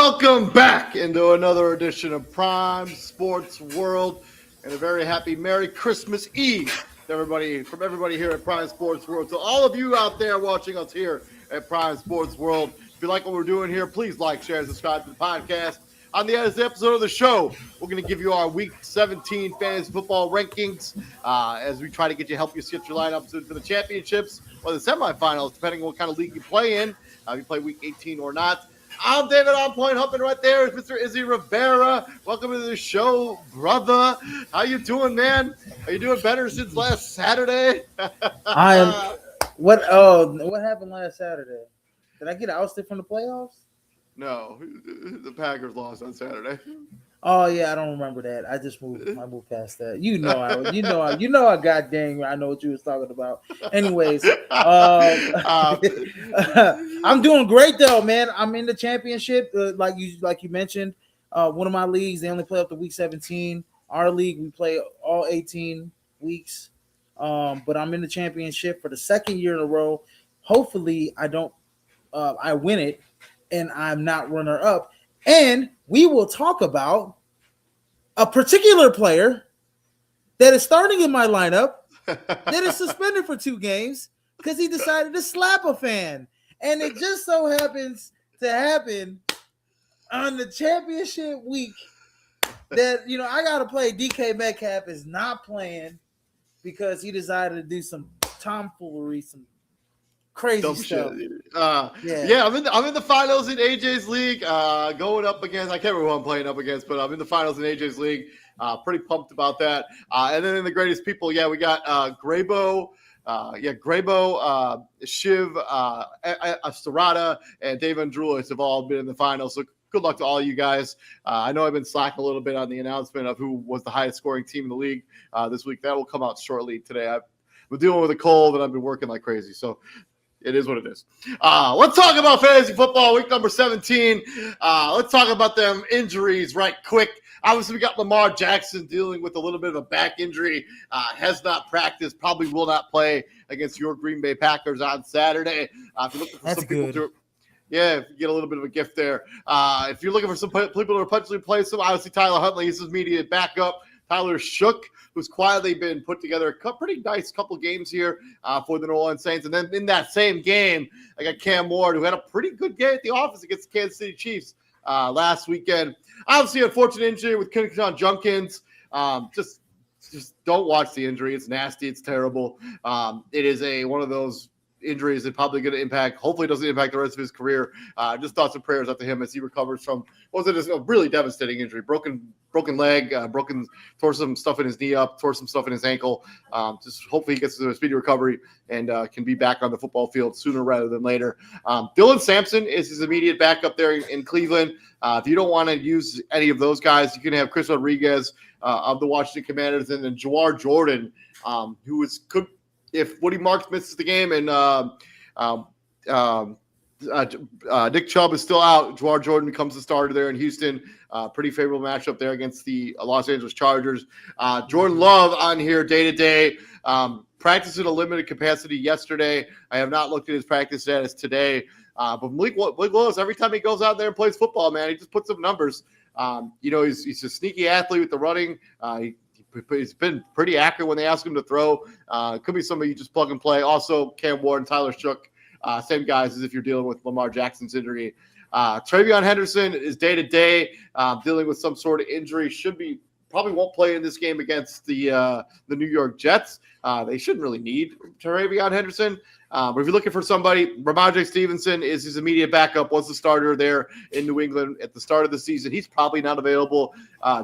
Welcome back into another edition of Prime Sports World, and a very happy Merry Christmas Eve to everybody here at Prime Sports World. To all of you out there watching us here at Prime Sports World, if you like what we're doing here, please like, share, and subscribe to the podcast. On the episode of the show, we're going to give you our Week 17 fantasy football rankings as we try to help you get your lineups for the championships or the semifinals, depending on what kind of league you play in. If you play Week 18 or not. I'm David On Point. Humping right there is Mr. Izzy Rivera. Welcome to the show, brother. How you doing, man? Are you doing better since last Saturday? I am. What happened last Saturday? Did I get ousted from the playoffs? No, the Packers lost on Saturday. Oh yeah, I don't remember that. I moved past that. I got dang. I know what you was talking about. Anyways, I'm doing great though, man. I'm in the championship, like you mentioned. One of my leagues, they only play up to week 17. Our league, we play all 18 weeks. But I'm in the championship for the second year in a row. Hopefully, I win it, and I'm not runner up. And we will talk about a particular player that is starting in my lineup that is suspended for 2 games because he decided to slap a fan. And it just so happens to happen on the championship week that, I got to play. DK Metcalf is not playing because he decided to do some tomfoolery, some crazy dumb stuff. Yeah, I'm in the finals in AJ's league. Going up against, I can't remember who I'm playing up against, but I'm in the finals in AJ's league. Pretty pumped about that. And then in the greatest people, we got Grabo, Shiv, Starada, and Dave Andrulis have all been in the finals. So good luck to all you guys. I know I've been slacking a little bit on the announcement of who was the highest scoring team in the league this week. That will come out shortly today. I've been dealing with a cold and I've been working like crazy. So it is what it is. Let's talk about fantasy football, week number 17. Let's talk about them injuries right quick. Obviously, we got Lamar Jackson dealing with a little bit of a back injury. Has not practiced, probably will not play against your Green Bay Packers on Saturday. If you're looking for some people to, if you get a little bit of a gift there. If you're looking for some people to potentially play some, obviously Tyler Huntley is his immediate backup. Tyler Shook, who's quietly been put together a pretty nice couple games here for the New Orleans Saints. And then in that same game, I got Cam Ward, who had a pretty good game at the office against the Kansas City Chiefs last weekend. Obviously, unfortunate injury with Keyshawn Junkins. Just don't watch the injury. It's nasty. It's terrible. It is one of those injuries that probably going to impact, hopefully doesn't impact the rest of his career. Just thoughts and prayers out to him as he recovers from, a really devastating injury, broken leg, tore some stuff in his knee up, tore some stuff in his ankle. Just hopefully he gets to a speedy recovery and can be back on the football field sooner rather than later. Dylan Sampson is his immediate backup there in Cleveland. If you don't want to use any of those guys, you can have Chris Rodriguez of the Washington Commanders, and then Jawar Jordan, could, if Woody Marks misses the game and Nick Chubb is still out, Jawar Jordan becomes the starter there in Houston. Pretty favorable matchup there against the Los Angeles Chargers. Jordan Love on here day-to-day. Practiced in a limited capacity yesterday. I have not looked at his practice status today. But Malik Willis, every time he goes out there and plays football, man, he just puts up numbers. He's a sneaky athlete with the running. He's been pretty accurate when they ask him to throw. Could be somebody you just plug and play. Also, Cam Ward and Tyler Shook, same guys as if you're dealing with Lamar Jackson's injury. Travion Henderson is day-to-day dealing with some sort of injury. Probably won't play in this game against the New York Jets. They shouldn't really need Travion Henderson. But if you're looking for somebody, Ramondre Stevenson is his immediate backup, was the starter there in New England at the start of the season. He's probably not available.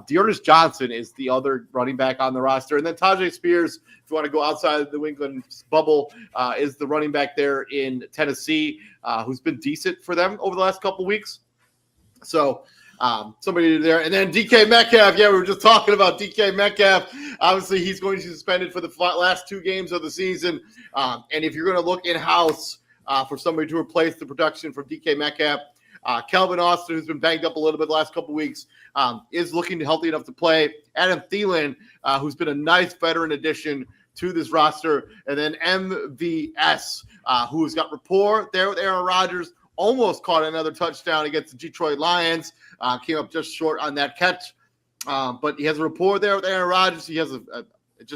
Dearness Johnson is the other running back on the roster. And then Tajay Spears, if you want to go outside of the New England bubble, is the running back there in Tennessee, who's been decent for them over the last couple of weeks. So somebody there. And then DK Metcalf. Yeah, we were just talking about DK Metcalf. Obviously, he's going to be suspended for the last 2 games of the season. And if you're going to look in-house for somebody to replace the production from DK Metcalf, Calvin Austin, who's been banged up a little bit the last couple of weeks, is looking healthy enough to play. Adam Thielen, who's been a nice veteran addition to this roster. And then MVS, who's got rapport there with Aaron Rodgers, almost caught another touchdown against the Detroit Lions. Came up just short on that catch. But he has a rapport there with Aaron Rodgers. He has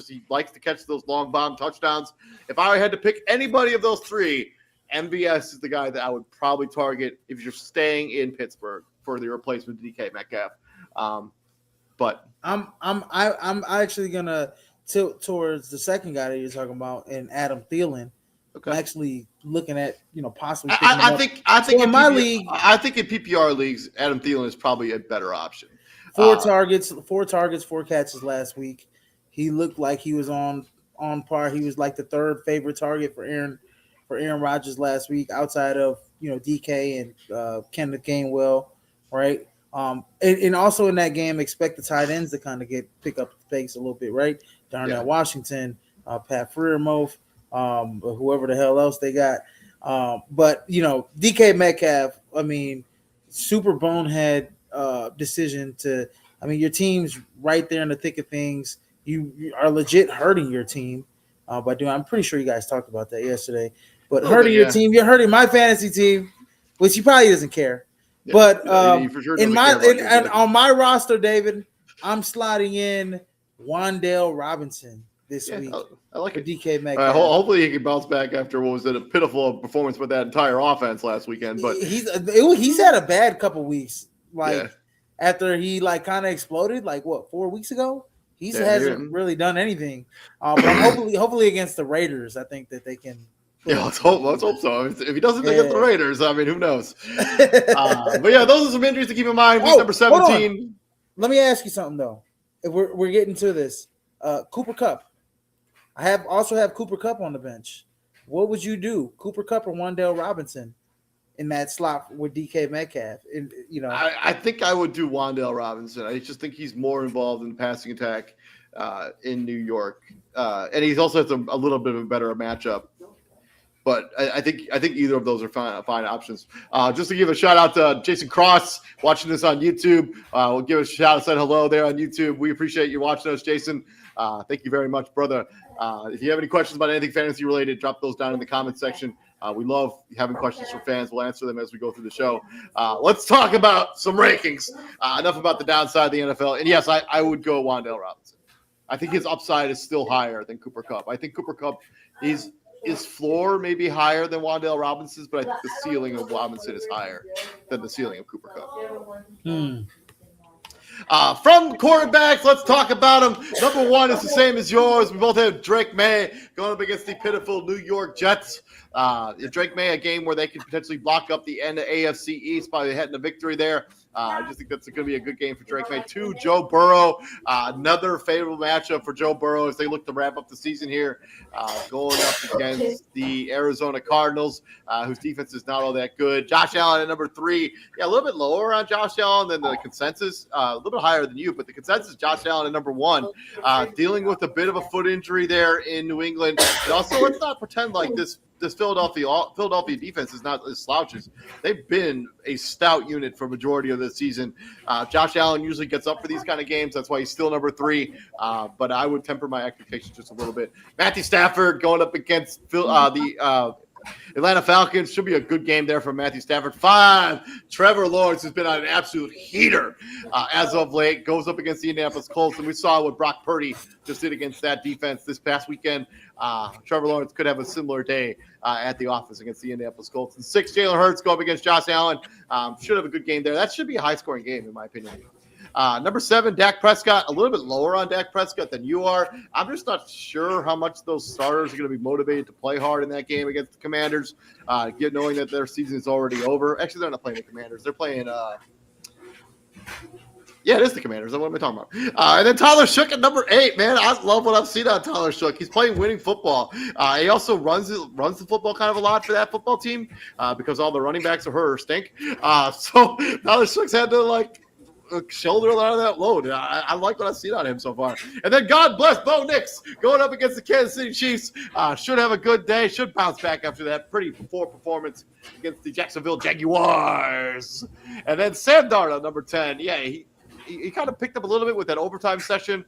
he likes to catch those long bomb touchdowns. If I had to pick anybody of those three, MVS is the guy that I would probably target if you're staying in Pittsburgh for the replacement DK Metcalf. But I'm actually gonna tilt towards the second guy that you're talking about, and Adam Thielen. okay. I'm actually looking at possibly. I think in my league, I think in PPR leagues, Adam Thielen is probably a better option. 4 targets, 4 catches last week. He looked like he was on par. He was like the third favorite target for Aaron Rodgers last week, outside of DK and Kenneth Gainwell, right? And also in that game, expect the tight ends to kind of pick up the pace a little bit, right? Darnell Washington, Pat Freiermuth, whoever the hell else they got. But DK Metcalf, I mean, super bonehead decision to. I mean, your team's right there in the thick of things. You are legit hurting your team by doing. I'm pretty sure you guys talked about that yesterday. But hurting your team, you're hurting my fantasy team, which he probably doesn't care. Yeah, but sure on my roster, David, I'm sliding in Wan'Dale Robinson this week. I like it. DK Metcalf. Hopefully he can bounce back after what was a pitiful performance with that entire offense last weekend. But he's had a bad couple weeks. After he kind of exploded, 4 weeks ago, he hasn't really done anything. But hopefully against the Raiders, I think that they can. Yeah, let's hope so. If he doesn't against the Raiders, I mean, who knows? But yeah, those are some injuries to keep in mind. Week number 17. Let me ask you something though. If we're getting to this, Cooper Kupp. I also have Cooper Kupp on the bench. What would you do, Cooper Kupp or Wan'Dale Robinson, in that slot with DK Metcalf? I think I would do Wan'Dale Robinson. I just think he's more involved in the passing attack in New York, and he also has a little bit of a better matchup. But I think either of those are fine options. Just to give a shout out to Jason Cross watching this on YouTube. We'll give a shout out, say hello there on YouTube. We appreciate you watching us, Jason. Thank you very much, brother. If you have any questions about anything fantasy related, drop those down in the comment section. We love having questions from fans. We'll answer them as we go through the show. Let's talk about some rankings. Enough about the downside of the NFL. And yes, I would go Wan'Dale Robinson. I think his upside is still higher than Cooper Kupp. I think Cooper Kupp his floor may be higher than Wan'Dale Robinson's, but I think the ceiling of Robinson is higher than the ceiling of Cooper Kupp. From quarterbacks, let's talk about them. Number one is the same as yours. We both have Drake May going up against the pitiful New York Jets. Drake May, a game where they could potentially block up the end of AFC East, probably heading to victory there. I just think that's going to be a good game for Drake May. 2, Joe Burrow. Another favorable matchup for Joe Burrow as they look to wrap up the season here, going up against the Arizona Cardinals, whose defense is not all that good. Josh Allen at number 3. Yeah, a little bit lower on Josh Allen than the consensus. A little bit higher than you, but the consensus, Josh Allen at number 1. Dealing with a bit of a foot injury there in New England. And also, let's not pretend like this Philadelphia defense is not as slouches. They've been a stout unit for majority of the season. Josh Allen usually gets up for these kind of games. That's why he's still number 3. But I would temper my expectations just a little bit. Matthew Stafford going up against the Atlanta Falcons. Should be a good game there for Matthew Stafford. 5, Trevor Lawrence has been on an absolute heater as of late. Goes up against the Indianapolis Colts, and we saw what Brock Purdy just did against that defense this past weekend. Trevor Lawrence could have a similar day at the office against the Indianapolis Colts. And 6, Jalen Hurts go up against Josh Allen. Should have a good game there. That should be a high-scoring game, in my opinion. Number 7, Dak Prescott. A little bit lower on Dak Prescott than you are. I'm just not sure how much those starters are going to be motivated to play hard in that game against the Commanders, knowing that their season is already over. Actually, they're not playing the Commanders. They're playing yeah, it is the Commanders. What am I talking about? And then Tyler Shook at number 8, man. I love what I've seen on Tyler Shook. He's playing winning football. He also runs the football kind of a lot for that football team because all the running backs are hurt or stink. So Tyler Shook's had to shoulder a lot of that load. I like what I've seen on him so far. And then God bless Bo Nix going up against the Kansas City Chiefs. Should have a good day. Should bounce back after that pretty poor performance against the Jacksonville Jaguars. And then Sam Darnold, number 10. Yeah, he kind of picked up a little bit with that overtime session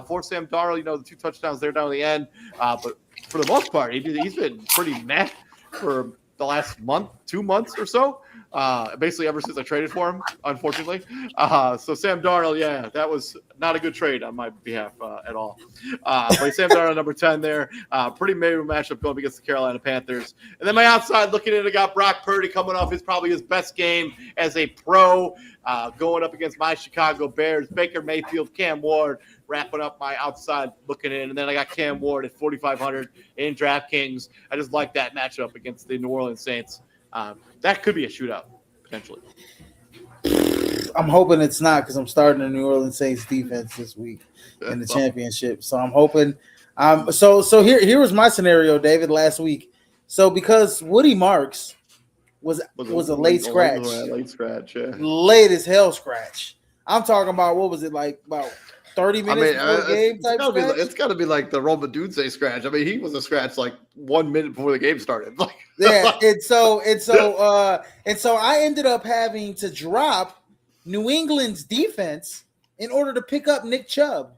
for Sam Darnold. The 2 touchdowns there down at the end. But for the most part, he's been pretty meh for the last month, 2 months or so. Basically ever since I traded for him, unfortunately. So Sam Darnold, yeah, that was not a good trade on my behalf at all. But Sam Darnold, number 10 there. Pretty major matchup going against the Carolina Panthers. And then my outside looking at it, I got Brock Purdy coming off probably his best game as a pro, going up against my Chicago Bears. Baker Mayfield, Cam Ward, wrapping up my outside looking in. And then I got Cam Ward at 4,500 in DraftKings. I just like that matchup against the New Orleans Saints. That could be a shootout, potentially. I'm hoping it's not because I'm starting the New Orleans Saints defense this week in the championship. So I'm hoping. So here was my scenario, David, last week. So because Woody Marks was a late scratch. Late scratch, yeah. Late as hell scratch. I'm talking about, what was it, like about 30 minutes before the game type scratch? It's got to be like the Roma Dunze scratch. I mean, he was a scratch like 1 minute before the game started. Yeah, and so I ended up having to drop New England's defense in order to pick up Nick Chubb.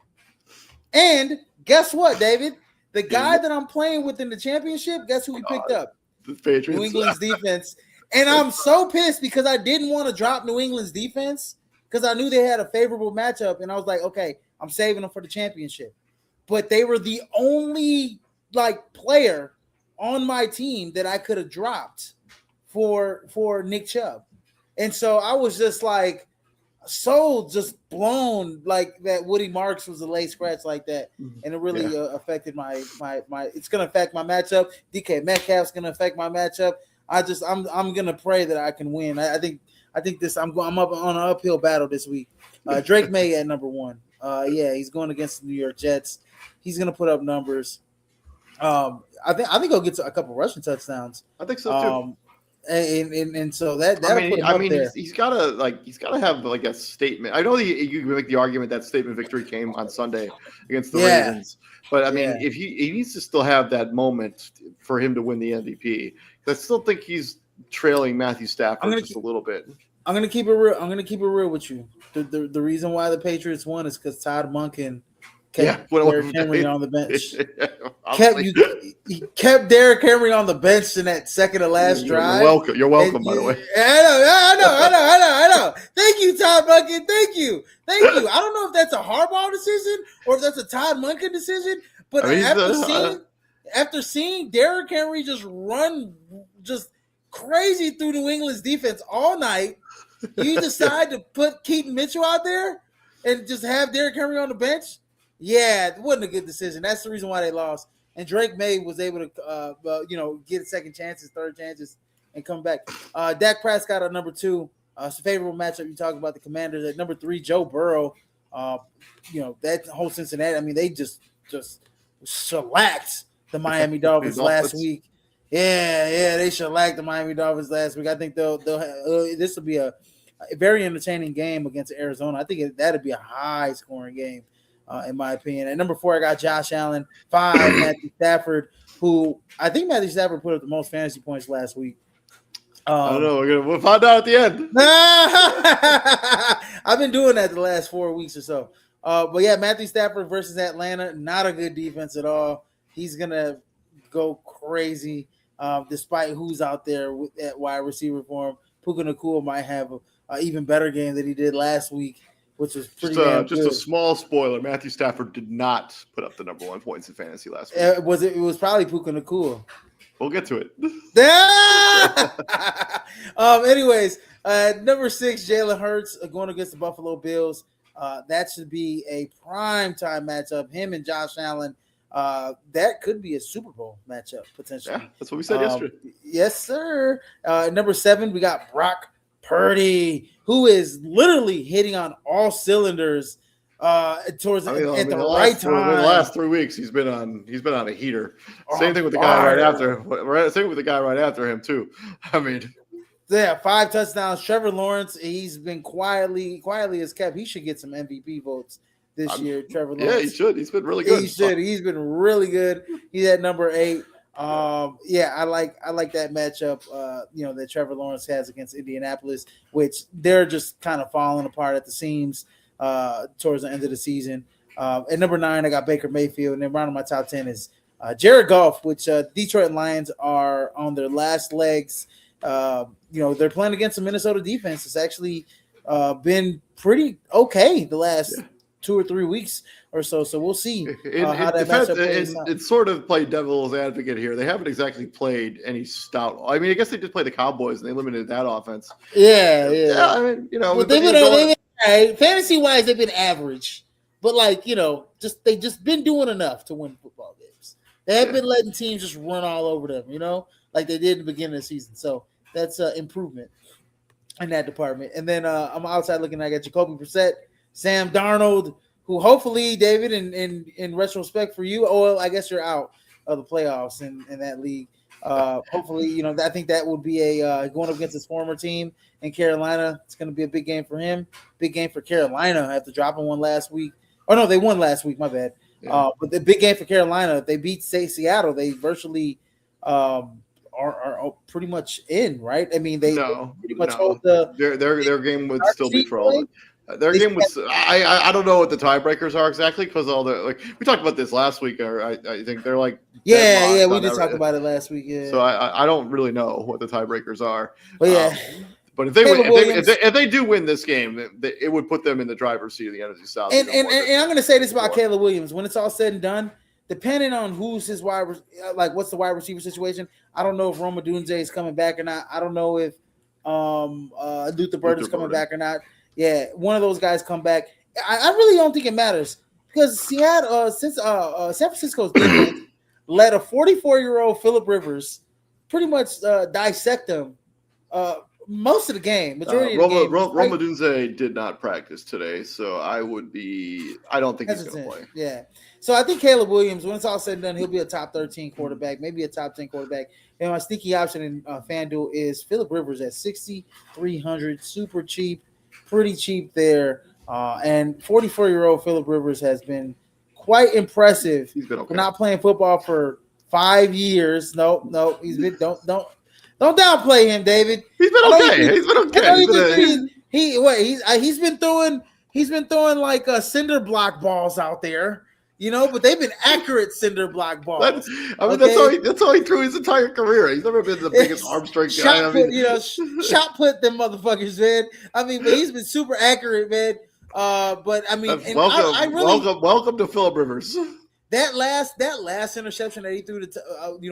And guess what, David? The guy that I'm playing with in the championship, guess who he picked up? The Patriots. New England's defense. And I'm so pissed because I didn't want to drop New England's defense because I knew they had a favorable matchup. And I was like, okay, I'm saving them for the championship. But they were the only player on my team that I could have dropped for Nick Chubb. And so I was just like so just blown that Woody Marks was a late scratch like that. And it really affected my it's going to affect my matchup. DK Metcalf's going to affect my matchup. I'm going to pray that I can win. I think I'm up on an uphill battle this week. Drake May at number 1. He's going against the New York Jets. He's going to put up numbers. I think he'll get to a couple rushing touchdowns. I think so too. And so that'll put him up there. He's gotta have like a statement. I know you can make the argument that statement victory came on Sunday against the Ravens, but I mean, if he needs to still have that moment for him to win the MVP. I still think he's trailing Matthew Stafford just a little bit. I'm gonna keep it real. I'm gonna keep it real with you. The reason why the Patriots won is because Todd Monken kept Derrick Henry on the bench. He kept Derrick Henry on the bench in that second to last drive. You're welcome, by the way. I know. Thank you, Todd Monken. Thank you. I don't know if that's a Harbaugh decision or if that's a Todd Monken decision, but after seeing Derrick Henry just run just crazy through New England's defense all night, you decide to put Keaton Mitchell out there and just have Derrick Henry on the bench. Yeah, it wasn't a good decision. That's the reason why they lost. And Drake May was able to, get second chances, third chances, and come back. Dak Prescott at number 2. It's a favorable matchup. You talk about the Commanders at number 3. Joe Burrow. That whole Cincinnati. I mean, they just shellacked the Miami Dolphins last week. Yeah, they shellacked the Miami Dolphins last week. I think they'll have, this will be a very entertaining game against Arizona. I think that'll be a high scoring game. In my opinion. At number 4, I got Josh Allen. 5, Matthew Stafford, who I think Matthew Stafford put up the most fantasy points last week. I don't know. We'll find out at the end. I've been doing that the last 4 weeks or so. But yeah, Matthew Stafford versus Atlanta, not a good defense at all. He's going to go crazy despite who's out there at wide receiver for him. Puka Nacua might have an even better game than he did last week, which was pretty just a small spoiler. Matthew Stafford did not put up the number 1 points in fantasy last week. It was probably Puka Nacua. We'll get to it. Anyways, number 6, Jalen Hurts going against the Buffalo Bills. That should be a prime time matchup. Him and Josh Allen. That could be a Super Bowl matchup potentially. Yeah, that's what we said yesterday. Yes, sir. Number 7, we got Brock Purdy, who is literally hitting on all cylinders towards at the right time. In the last 3 weeks, he's been on a heater. Same thing with the guy right after. Same with the guy right after him too. I mean, 5 touchdowns. Trevor Lawrence, he's been quietly as kept. He should get some MVP votes this year. Trevor Lawrence. Yeah, he should. He's been really good. He should. He's been really good. He's at number 8. I like that matchup, that Trevor Lawrence has against Indianapolis, which they're just kind of falling apart at the seams towards the end of the season. At number 9, I got Baker Mayfield, and then rounding my top 10 is Jared Goff, which Detroit Lions are on their last legs. They're playing against the Minnesota defense. It's actually been pretty okay the last 2 or 3 weeks or so. So we'll see how that matchup plays out. It's sort of played devil's advocate here. They haven't exactly played any stout. I mean, I guess they did play the Cowboys and they limited that offense. Yeah. I mean, well, they've been right. Fantasy wise, they've been average, but they've just been doing enough to win football games. They have been letting teams just run all over them, like they did in the beginning of the season. So that's improvement in that department. And then I'm outside looking. I got Jacoby Brissett, Sam Darnold, who hopefully, David, in retrospect for you, I guess you're out of the playoffs in that league. Hopefully, I think that would be a going up against his former team in Carolina. It's going to be a big game for him. Big game for Carolina after dropping one last week. Oh no, they won last week. My bad. Yeah. But the big game for Carolina, they beat Seattle. They virtually are pretty much in, right? I mean, they pretty much hold their game would still be frozen. Their game was I don't know what the tiebreakers are exactly because all the we talked about this last week, or I think they're we did talk about it last week. Yeah. So I don't really know what the tiebreakers are. But yeah. But if they do win this game, it would put them in the driver's seat of the NFC South. And I'm going to say this about Caleb Williams: when it's all said and done, depending on who's his what's the wide receiver situation. I don't know if Roma Dunze is coming back or not. I don't know if Luther Burden's coming back or not. Yeah, one of those guys come back. I really don't think it matters because San Francisco's defense let a 44-year-old Phillip Rivers pretty much dissect them most of the game. Majority of the game. Roma Dunze did not practice today, so I don't think he's going to play. Yeah. So I think Caleb Williams, when it's all said and done, he'll be a top 13 quarterback, maybe a top 10 quarterback. And my sneaky option in FanDuel is Phillip Rivers at 6,300, super cheap. Pretty cheap there. And 44-year-old Phillip Rivers has been quite impressive. He's been okay. For not playing football for 5 years. No, he's been don't downplay him, David. He's been okay. He's been throwing like cinder block balls out there. But they've been accurate cinder block balls. That's how he threw his entire career. He's never been the biggest arm strength guy. Shot put them mototherfuckers, man. I mean, but he's been super accurate, man. But I mean, welcome to Phillip Rivers. That last interception that he threw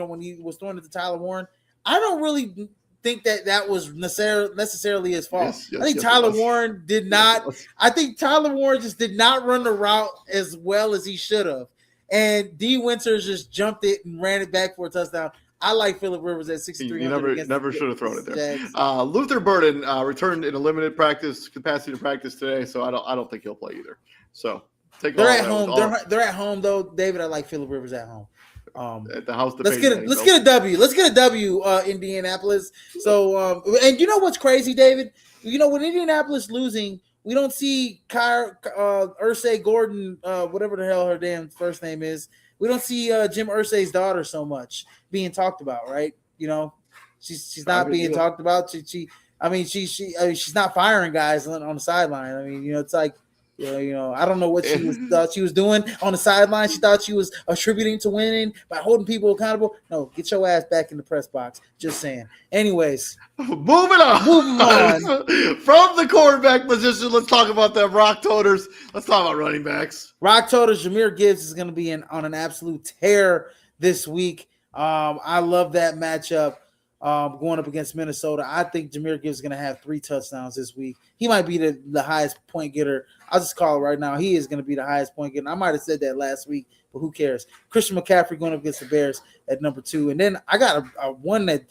when he was throwing it to Tyler Warren, I don't really think that was necessarily his fault. I think Tyler Warren did not. I think Tyler Warren just did not run the route as well as he should have. And D. Winters just jumped it and ran it back for a touchdown. I like Phillip Rivers at 6,300. You never should have thrown it there. Luther Burden returned in a limited capacity to practice today, so I don't think he'll play either. So they're at home. They're at home though, David. I like Phillip Rivers at home. At the house. Let's get a W. Let's get a W, Indianapolis. So, and you know what's crazy, David? When Indianapolis losing, we don't see Irsay Gordon, whatever the hell her damn first name is. We don't see Jim Irsay's daughter so much being talked about, right? She's not being talked about. She's not firing guys on the sideline. I mean, it's like. I don't know what she thought she was doing on the sideline. She thought she was attributing to winning by holding people accountable. No, get your ass back in the press box. Just saying. Anyways, moving on. From the quarterback position, let's talk about them Rock Toters. Let's talk about running backs. Rock Toters. Jahmyr Gibbs is going to be on an absolute tear this week. I love that matchup. Going up against Minnesota, I think Jahmyr Gibbs is going to have 3 touchdowns this week. He might be the highest point getter. I'll just call it right now. He is going to be the highest point getter. I might have said that last week, but who cares? Christian McCaffrey going up against the Bears at number 2. And then I got a one that,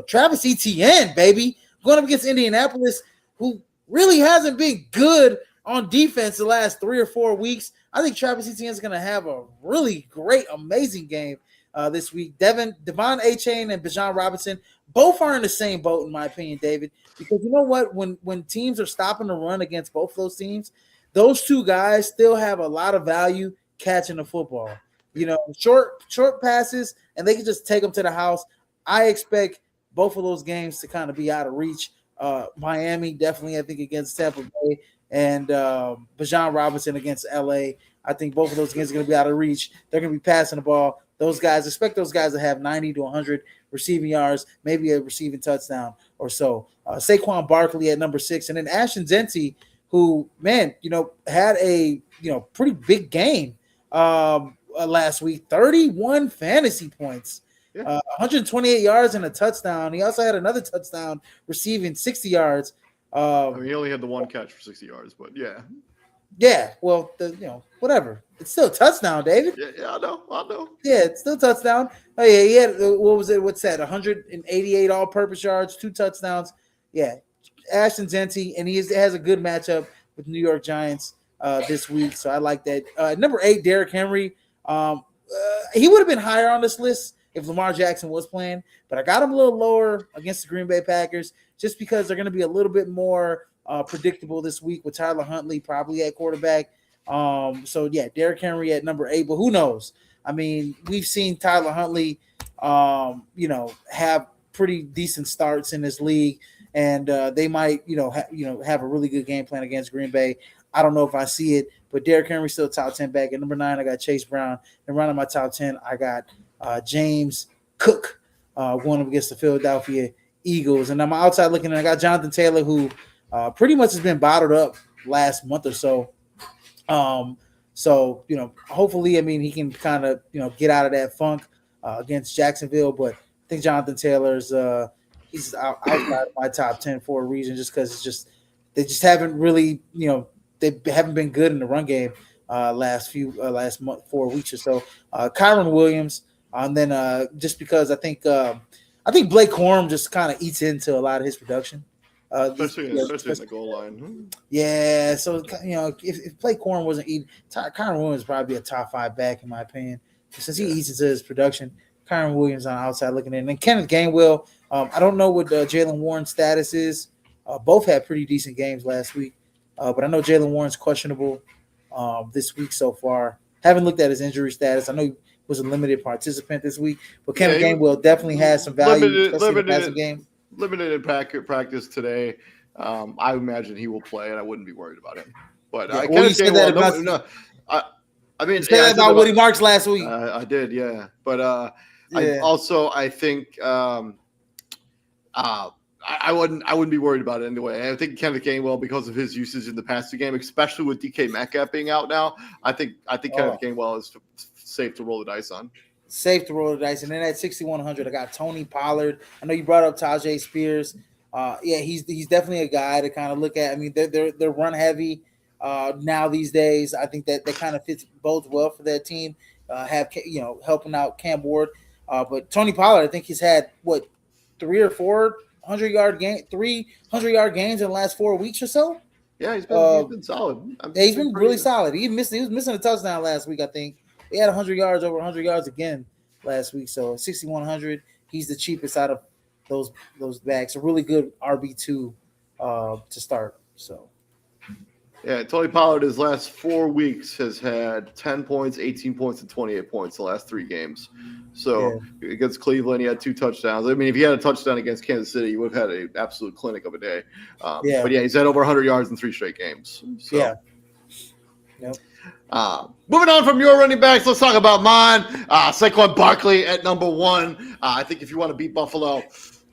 Travis Etienne, baby, going up against Indianapolis, who really hasn't been good on defense the last 3 or 4 weeks. I think Travis Etienne is going to have a really great, amazing game this week. Devon Achane and Bijan Robinson both are in the same boat, in my opinion, David, because you know what? When teams are stopping the run against both those teams, those 2 guys still have a lot of value catching the football. Short passes, and they can just take them to the house. I expect both of those games to kind of be out of reach. Miami definitely, I think, against Tampa Bay, and Bijan Robinson against LA. I think both of those games are going to be out of reach. They're going to be passing the ball. Expect those guys to have 90 to 100 receiving yards, maybe a receiving touchdown or so. Saquon Barkley at number 6, and then Ashton Zenty, who, man, had a pretty big game last week. 31 fantasy points. Yeah. 128 yards and a touchdown. He also had another touchdown receiving 60 yards. He only had the one catch for 60 yards, but yeah. Yeah, well, whatever. It's still a touchdown, David. Yeah, I know. Yeah, it's still a touchdown. Oh, yeah, he had, what was it? What's that? 188 all-purpose yards, 2 touchdowns. Yeah, Ashton Zenty, and he has a good matchup with New York Giants this week, so I like that. Number 8, Derrick Henry. He would have been higher on this list if Lamar Jackson was playing, but I got him a little lower against the Green Bay Packers just because they're going to be a little bit more predictable this week with Tyler Huntley probably at quarterback. So, yeah, Derrick Henry at number 8, but who knows? I mean, we've seen Tyler Huntley, have pretty decent starts in this league, and they might, have a really good game plan against Green Bay. I don't know if I see it, but Derrick Henry still top 10 back. At number 9, I got Chase Brown. And rounding my top 10, I got James Cook going up against the Philadelphia Eagles. And I'm outside looking, and I got Jonathan Taylor, who pretty much has been bottled up last month or so. Hopefully, he can kind of, get out of that funk against Jacksonville. But I think Jonathan Taylor's he's outside of my top 10 for a reason, just because they just haven't really, they haven't been good in the run game last month, 4 weeks or so. Kyron Williams, and then just because I think Blake Corum just kind of eats into a lot of his production. Especially in the goal line. Yeah, so if Blake Corum wasn't eating, Kyron Williams would probably be a top 5 back in my opinion. Since he eats into his production, Kyron Williams on the outside looking in. And then Kenneth Gainwell, I don't know what Jalen Warren's status is. Both had pretty decent games last week, but I know Jalen Warren's questionable this week so far. Haven't looked at his injury status. I know he was a limited participant this week, but Kenneth Gainwell definitely has some value, especially in the passing game. Limited in practice today. I imagine he will play, and I wouldn't be worried about him. But I can't say that about Woody Marks last week. I did, yeah. But I think I wouldn't be worried about it anyway. I think Kenneth Gainwell, because of his usage in the passing game, especially with DK Metcalf being out now, I think Kenneth Gainwell is safe to roll the dice on. Safe to roll the dice. And then at 6,100, I got Tony Pollard. I know you brought up Tajay Spears. He's definitely a guy to kind of look at. I mean, they're run heavy now these days. I think that kind of fits both well for that team. Helping out Cam Ward. But Tony Pollard, I think he's had 3 or 4 100-yard gains in the last 4 weeks or so. Yeah, he's been solid. He's been really solid. He was missing a touchdown last week, I think. He had 100 yards, over 100 yards again last week. So 6,100, he's the cheapest out of those backs. A really good RB2 to start. So. Yeah, Tony Pollard, his last 4 weeks has had 10 points, 18 points, and 28 points the last 3 games. So against Cleveland, he had 2 touchdowns. I mean, if he had a touchdown against Kansas City, he would have had an absolute clinic of a day. But he's had over 100 yards in 3 straight games. So. Yeah. Yep. Moving on from your running backs, let's talk about mine. Saquon Barkley at number 1. I think if you want to beat Buffalo,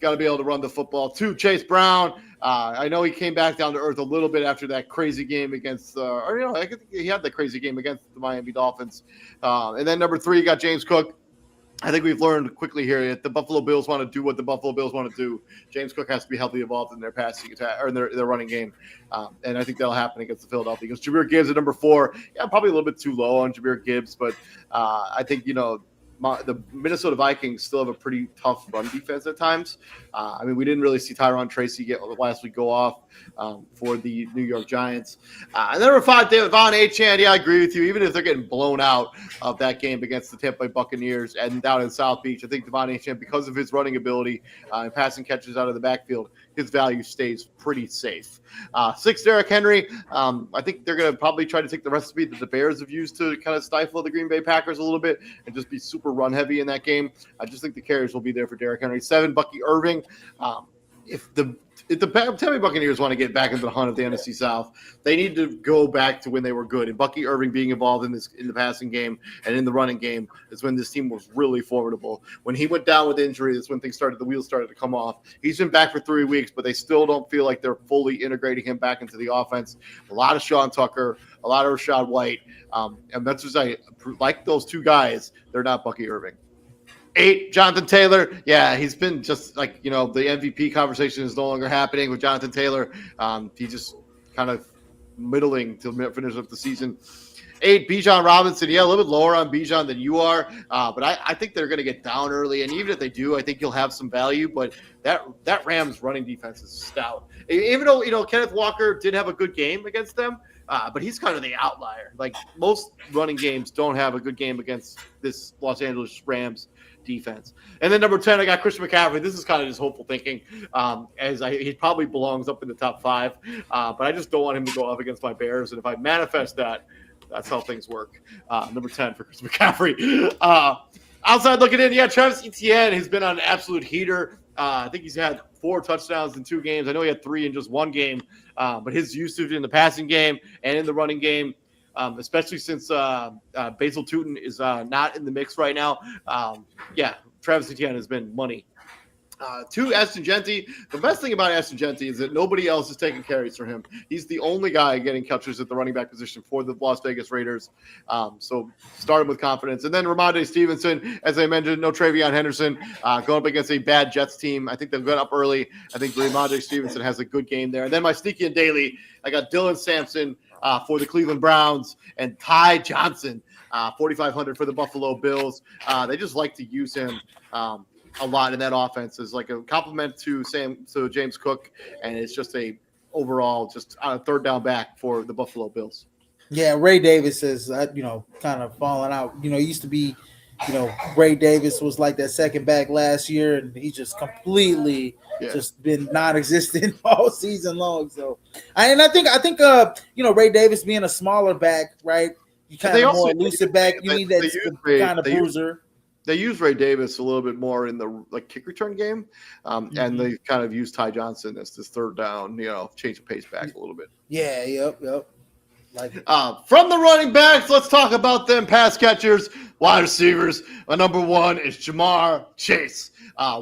got to be able to run the football. 2, Chase Brown. I know he came back down to earth a little bit after that crazy game against, I think he had that crazy game against the Miami Dolphins. And then number 3, you got James Cook. I think we've learned quickly here that the Buffalo Bills want to do what the Buffalo Bills want to do. James Cook has to be heavily involved in their passing attack or in their running game. And I think that'll happen against the Philadelphia Eagles. Jahmyr Gibbs at number 4. Yeah, probably a little bit too low on Jahmyr Gibbs, but I think, the Minnesota Vikings still have a pretty tough run defense at times. We didn't really see Tyron Tracy last week go off for the New York Giants. And then number 5, Devon Achane. Yeah, I agree with you. Even if they're getting blown out of that game against the Tampa Bay Buccaneers and down in South Beach, I think Devon Achane, because of his running ability and passing catches out of the backfield, his value stays pretty safe. 6, Derrick Henry. I think they're going to probably try to take the recipe that the Bears have used to kind of stifle the Green Bay Packers a little bit and just be super run heavy in that game. I just think the carries will be there for Derrick Henry. 7, Bucky Irving. If the if the Tampa Bay Buccaneers want to get back into the hunt of the NFC South, they need to go back to when they were good. And Bucky Irving being involved in the passing game and in the running game is when this team was really formidable. When he went down with injury, that's when the wheels started to come off. He's been back for 3 weeks, but they still don't feel like they're fully integrating him back into the offense. A lot of Sean Tucker, a lot of Rashad White, and that's just like those two guys. They're not Bucky Irving. 8, Jonathan Taylor. Yeah, he's been just like, the MVP conversation is no longer happening with Jonathan Taylor. He just kind of middling to finish up the season. 8, Bijan Robinson. Yeah, a little bit lower on Bijan than you are, but I think they're going to get down early. And even if they do, I think you'll have some value. But that Rams running defense is stout. Even though, Kenneth Walker did have a good game against them, but he's kind of the outlier. Like most running games don't have a good game against this Los Angeles Rams defense. And then number 10, I got Christian McCaffrey. This is kind of just hopeful thinking, he probably belongs up in the top 5, but I just don't want him to go up against my Bears. And if I manifest that, that's how things work. Number 10 for Christian McCaffrey. Outside looking in, Travis Etienne has been on an absolute heater. I think he's had 4 touchdowns in 2 games. I know he had 3 in just 1 game, but his usage in the passing game and in the running game, especially since Basil Tootin is not in the mix right now. Travis Etienne has been money. 2, Ashton Genty. The best thing about Ashton Genty is that nobody else is taking carries for him. He's the only guy getting catches at the running back position for the Las Vegas Raiders. So start him with confidence. And then Ramondre Stevenson, as I mentioned, no Travion Henderson, going up against a bad Jets team. I think they've got up early. I think Ramondre Stevenson has a good game there. And then my sneaky and daily, I got Dylan Sampson for the Cleveland Browns and Ty Johnson, 4,500 for the Buffalo Bills. They just like to use him a lot in that offense as like a compliment to James Cook, and it's just a overall just a third down back for the Buffalo Bills. Yeah, Ray Davis is kind of falling out. He used to be, Ray Davis was like that second back last year, and he just completely just been non-existent all season long. So, I think Ray Davis being a smaller back, right? You kind of more elusive back. You need that kind of bruiser. They use Ray Davis a little bit more in the kick return game, and they kind of use Ty Johnson as this third down, change the pace back a little bit. Yeah, yep. From the running backs, let's talk about them pass catchers, wide receivers. Number 1 is Jamar Chase.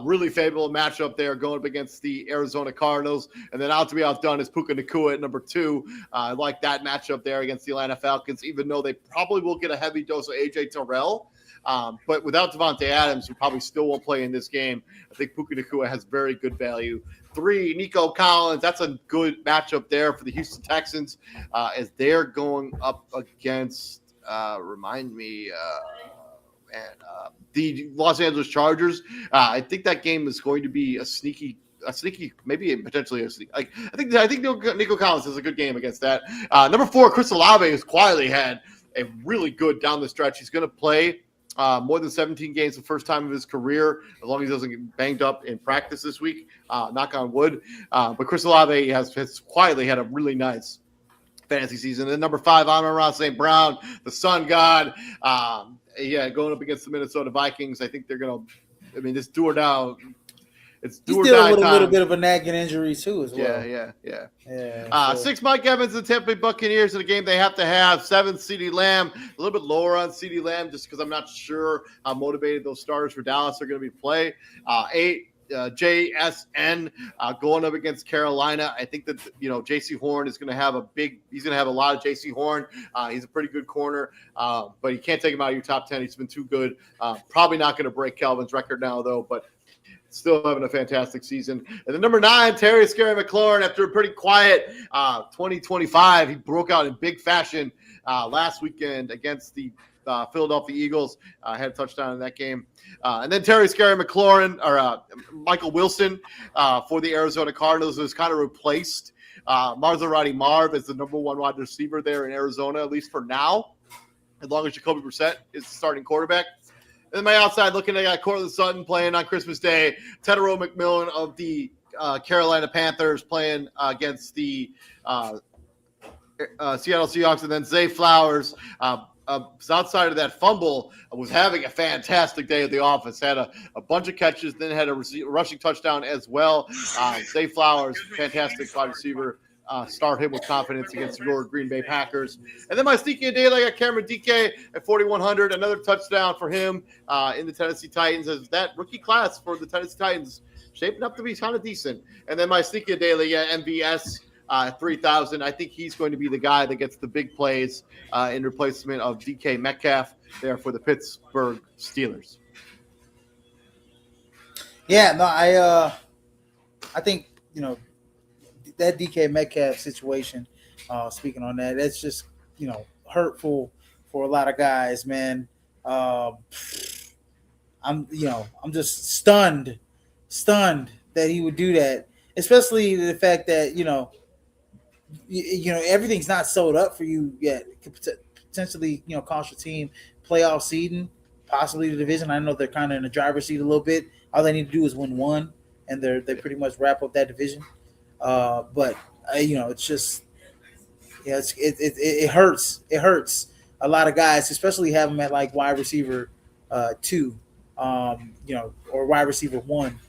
Really favorable matchup there going up against the Arizona Cardinals. And then out to be outdone is Puka Nacua at number 2. I like that matchup there against the Atlanta Falcons, even though they probably will get a heavy dose of A.J. Terrell. But without Devontae Adams, who probably still won't play in this game, I think Puka Nacua has very good value. 3, Nico Collins. That's a good matchup there for the Houston Texans as they're going up against, the Los Angeles Chargers. I think that game is going to be a sneaky, maybe potentially a sneaky. I think Nico Collins has a good game against that. Number 4, Chris Olave has quietly had a really good down the stretch. He's going to play more than 17 games the first time of his career, as long as he doesn't get banged up in practice this week. Knock on wood. But Chris Olave has quietly had a really nice fantasy season. And then number 5, Amon-Ra St. Brown, the Sun God. Going up against the Minnesota Vikings. I think they're going to – this do or die. It's do or die time. He's dealing with a little bit of a nagging injury too as well. Yeah. 6, Mike Evans and the Tampa Bay Buccaneers in a game they have to have. 7, CeeDee Lamb. A little bit lower on CeeDee Lamb just because I'm not sure how motivated those starters for Dallas are going to be play. 8, JSN going up against Carolina. I think that J.C. Horn is going to have a lot of J.C. Horn. He's a pretty good corner, but you can't take him out of your top 10. He's been too good. Probably not going to break Calvin's record now though, but still having a fantastic season. And then number 9, Terry Scary McLaurin, after a pretty quiet 2025, he broke out in big fashion last weekend against the Philadelphia Eagles. Had a touchdown in that game. And then Terry Scary McLaurin, or Michael Wilson for the Arizona Cardinals, was kind of replaced Maserati Marv as the number 1 wide receiver there in Arizona, at least for now, as long as Jacoby Brissett is the starting quarterback. And then my outside looking, I got Cortland Sutton playing on Christmas Day. Tedero McMillan of the Carolina Panthers playing against the Seattle Seahawks. And then Zay Flowers outside of that fumble, was having a fantastic day at the office. Had a bunch of catches, then had a rushing touchdown as well. Zay Flowers, fantastic wide receiver. Start him with confidence against your Green Bay Packers. And then my sneaky day, I got Cameron DK at 4,100. Another touchdown for him in the Tennessee Titans. As that rookie class for the Tennessee Titans shaping up to be kind of decent. And then my sneaky daily MVS 3,000. I think he's going to be the guy that gets the big plays in replacement of DK Metcalf there for the Pittsburgh Steelers. Yeah, no, I think, you know, that DK Metcalf situation, speaking on that, that's just, you know, hurtful for a lot of guys, man. I'm just stunned that he would do that, especially the fact that, you know, everything's not sold up for you yet. It could potentially, you know, cost your team playoff seeding, possibly the division. I know they're kind of in the driver's seat a little bit. All they need to do is win one, and they pretty much wrap up that division. But you know, it's just, yeah, it hurts. It hurts a lot of guys, especially have them at like wide receiver 2, you know, or wide receiver 1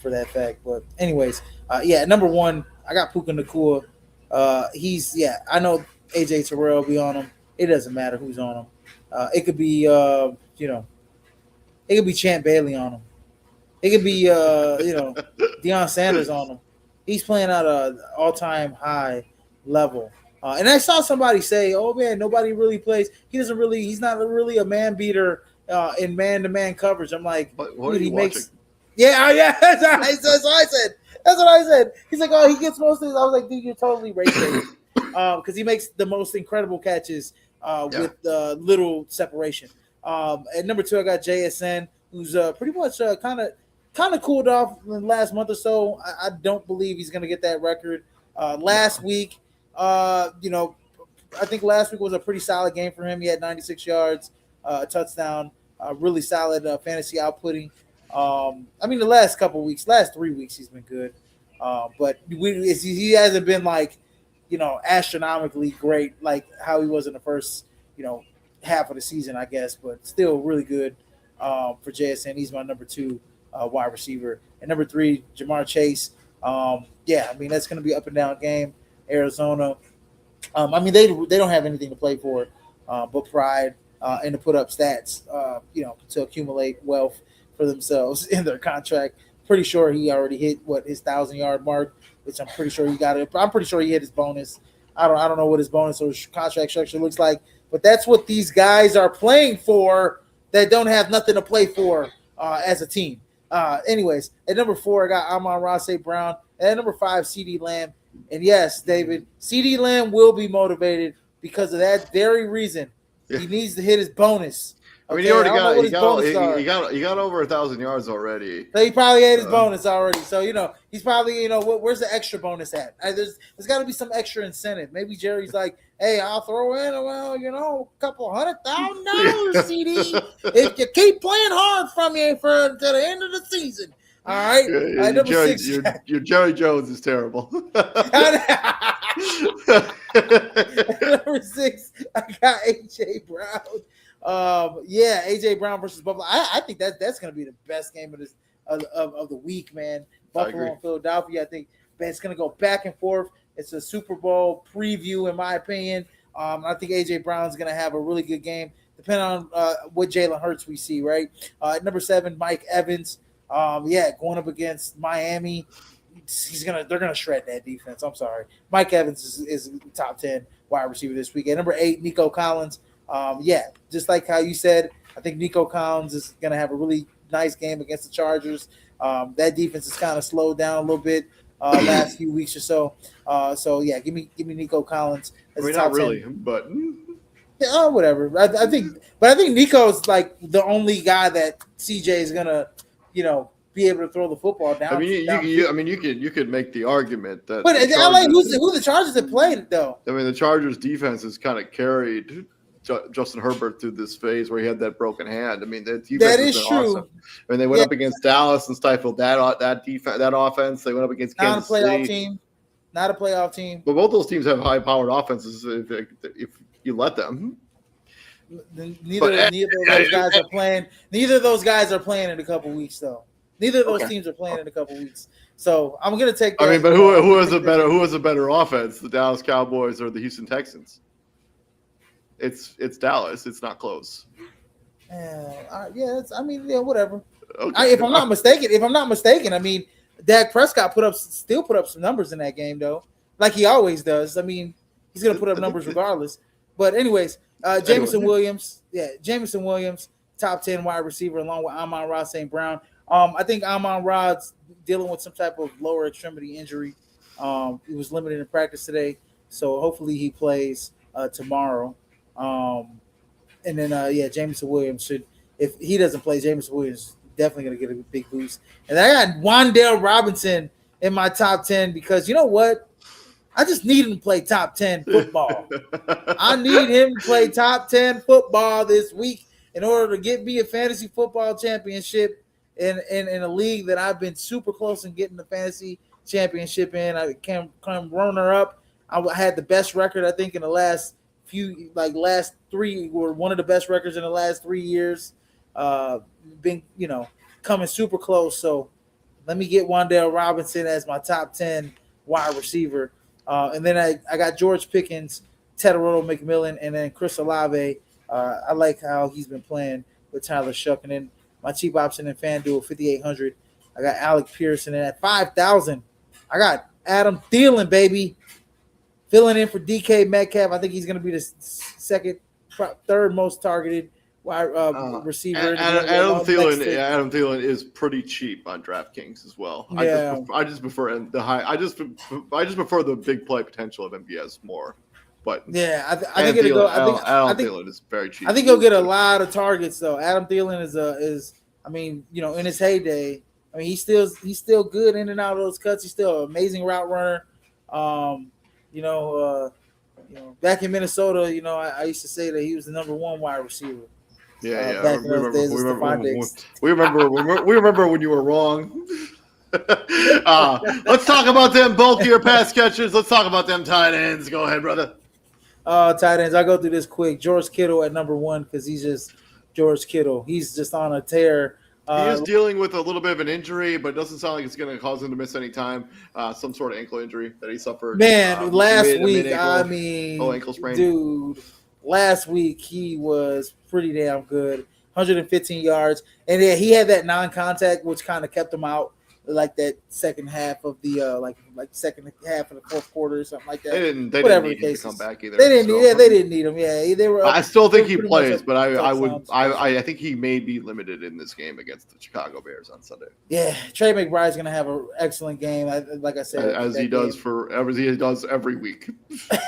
for that fact. But anyways, yeah, number 1, I got Puka Nacua. I know AJ Terrell will be on him. It doesn't matter who's on him. It could be, it could be Champ Bailey on him. It could be, Deion Sanders on him. He's playing at an all-time high level. And I saw somebody say, "Oh man, nobody really plays. He's not really a man beater in man-to-man coverage." I'm like, what are you makes? watching? Yeah. That's what I said. That's what I said. He's like, "Oh, he gets most of these." I was like, "Dude, you're totally racist," because he makes the most incredible catches with little separation. At number 2, I got JSN, who's pretty much kind of cooled off in the last month or so. I don't believe he's going to get that record. Last week, I think last week was a pretty solid game for him. He had 96 yards, a touchdown, really solid fantasy outputting. The last 3 weeks, he's been good. But he hasn't been like, astronomically great like how he was in the first, half of the season, I guess, but still really good for JSN. He's my number 2 wide receiver. And number 3, Jamar Chase. That's going to be up and down game. Arizona. They don't have anything to play for but pride and to put up stats, to accumulate wealth for themselves in their contract. Pretty sure he already hit his 1,000-yard mark, which I'm pretty sure he got it. I'm pretty sure he hit his bonus. I don't know what his bonus or contract structure looks like, but that's what these guys are playing for that don't have nothing to play for as a team. Anyways, at number 4, I got Amon-Ra St. Brown. And at number 5, CeeDee Lamb. And yes, David, CeeDee Lamb will be motivated because of that very reason. Yeah. He needs to hit his bonus. Okay? He already got over 1,000 yards already. So he probably had his bonus already. So, he's probably, where's the extra bonus at? There's got to be some extra incentive. Maybe Jerry's like, hey, I'll throw in, a couple $100,000, CD, if you keep playing hard from you to the end of the season. All right. Your Jerry Jones is terrible. Number 6, I got AJ Brown. AJ Brown versus Buffalo. I think that's going to be the best game of the week, man. Buffalo and Philadelphia. I think it's going to go back and forth. It's a Super Bowl preview, in my opinion. I think AJ Brown's going to have a really good game, depending on what Jalen Hurts we see. Right. Number 7, Mike Evans. Going up against Miami, they're gonna shred that defense. I'm sorry, Mike Evans is top 10 wide receiver this week. At number 8, Nico Collins. Just like how you said, I think Nico Collins is gonna have a really nice game against the Chargers. That defense has kind of slowed down a little bit last few weeks or so. Give me Nico Collins. Not really, 10. But whatever. I think Nico's like the only guy that CJ is gonna, be able to throw the football down. You could make the argument that. But who the Chargers have played though? The Chargers defense has kind of carried Justin Herbert through this phase where he had that broken hand. That is true. Awesome. They went up against Dallas and stifled that defense, that offense. They went up against Kansas City. Not a playoff team. But both those teams have high-powered offenses if you let them. Neither of those guys are playing. Neither of those guys are playing in a couple weeks, though. Neither of those teams are playing in a couple weeks. So I'm gonna take that. I mean, but who has a better offense, the Dallas Cowboys or the Houston Texans? It's Dallas. It's not close. Whatever. Okay. If I'm not mistaken, I mean, Dak Prescott still put up some numbers in that game, though, like he always does. I mean, he's gonna put up numbers regardless. But anyways, Jameson Williams, top 10 wide receiver, along with Amon-Ra St. Brown. I think Amon-Ra's dealing with some type of lower extremity injury. He was limited in practice today, so hopefully he plays tomorrow. And then Jameson Williams should, if he doesn't play, Jameson Williams is definitely going to get a big boost. And I got Wan'Dale Robinson in my top 10 because you know what? I just need him to play top 10 football. I need him to play top 10 football this week in order to get me a fantasy football championship in a league that I've been super close in getting the fantasy championship in. I came runner up. I had the best record, I think, in the last three, were one of the best records in the last 3 years. Been, coming super close. So let me get Wan'Dale Robinson as my top 10 wide receiver. And then I got George Pickens, Tedoroto McMillan, and then Chris Olave. I like how he's been playing with Tyler Shuck. And then my cheap option in FanDuel, 5,800. I got Alec Pearson. And at 5,000, I got Adam Thielen, baby, filling in for DK Metcalf. I think he's going to be the third most targeted wide receiver. Adam Thielen is pretty cheap on DraftKings as well. Yeah. I just prefer the high. I just prefer the big play potential of MVS more. But yeah, I think it'll go. Adam Thielen is very cheap. I think he'll get a lot of targets though. Adam Thielen is I mean, in his heyday, I mean he's still good in and out of those cuts. He's still an amazing route runner. Back in Minnesota, I used to say that he was the number one wide receiver. Yeah. We remember when you were wrong. Let's talk about them bulkier pass catchers. Let's talk about them tight ends. Go ahead, brother. Tight ends. I'll go through this quick. George Kittle at number one because he's just George Kittle. He's just on a tear. He is dealing with a little bit of an injury, but it doesn't sound like it's going to cause him to miss any time. Some sort of ankle injury that he suffered. Man, last week, ankle sprain. Dude, last week he was pretty damn good. 115 yards. And then he had that non-contact, which kind of kept him out like that second half of the second half of the fourth quarter or something like that. They didn't need him to come back either. They didn't need him. Yeah, they were. I still think he plays, but I think he may be limited in this game against the Chicago Bears on Sunday. Yeah, Trey McBride's going to have an excellent game, like I said, as he does every week.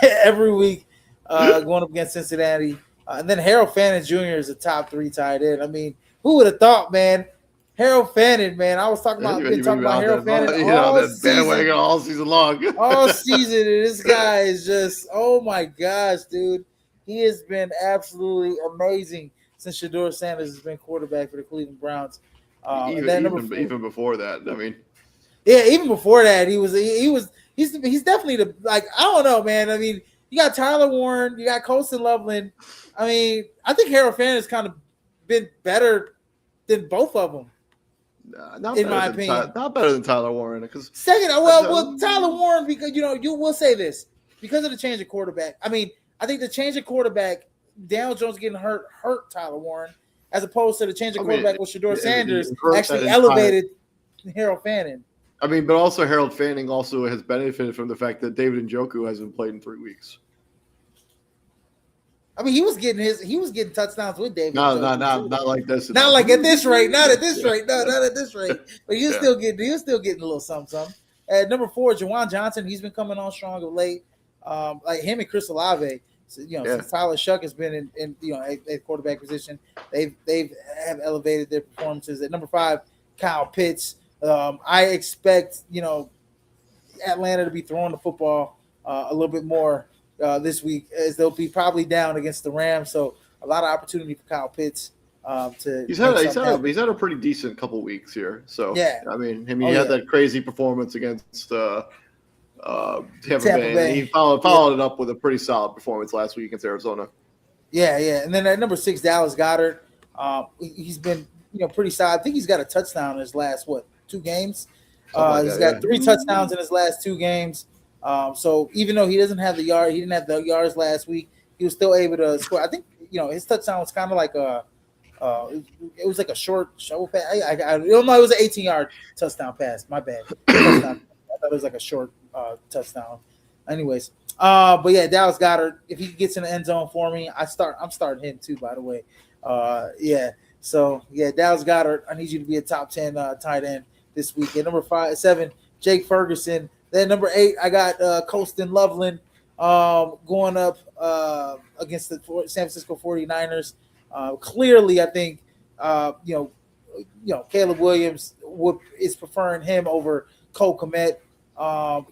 Every week, going up against Cincinnati, and then Harold Fannin Jr. is a top 3 tight end. I mean, who would have thought, man? Harold Fannin, man. I was talking about Harold Fannin all season long. All season. And this guy is just, oh my gosh, dude. He has been absolutely amazing since Shedeur Sanders has been quarterback for the Cleveland Browns. Even before that, I mean. Yeah, even before that, he's definitely I don't know, man. I mean, you got Tyler Warren, you got Colston Loveland. I mean, I think Harold Fannin has kind of been better than both of them. In my opinion, not better than Tyler Warren. Because Tyler Warren, because you will say this because of the change of quarterback. I mean, I think the change of quarterback, Daniel Jones getting hurt Tyler Warren, as opposed to the change of quarterback with Shedeur Sanders actually elevated Harold Fannin. I mean, but also Harold Fanning also has benefited from the fact that David Njoku hasn't played in 3 weeks. I mean, he was getting touchdowns with David. Not like this. Not like at this rate. Not at this rate. No, not at this rate. But he was still getting a little something. At number 4, Juwan Johnson. He's been coming on strong of late. Like him and Chris Olave. So, since Tyler Shuck has been in a quarterback position, they've elevated their performances. At number 5, Kyle Pitts. I expect Atlanta to be throwing the football a little bit more this week, as they'll be probably down against the Rams. So a lot of opportunity for Kyle Pitts to. He's had a pretty decent couple weeks here. So yeah, I mean, he had that crazy performance against Tampa Bay. He followed it up with a pretty solid performance last week against Arizona. Yeah. And then at number 6, Dallas Goedert. He's been pretty solid. I think he's got a touchdown in his last 2 games. Something like He's that. got Yeah. 3 touchdowns in his last 2 games. So even though he didn't have the yards last week, he was still able to score. I think his touchdown was kind of like it was like a short shovel pass. I don't know. It was an 18-yard touchdown pass. My bad. Touchdown. I thought it was like a short touchdown. Anyways, but yeah, Dallas Goedert. If he gets in the end zone for me, I'm starting him too. By the way, yeah. So yeah, Dallas Goedert. I need you to be a top 10 tight end this week. At number 7, Jake Ferguson. Then number 8, I got Colston Loveland going up against the San Francisco 49ers. Clearly, I think Caleb Williams is preferring him over Cole Kmet.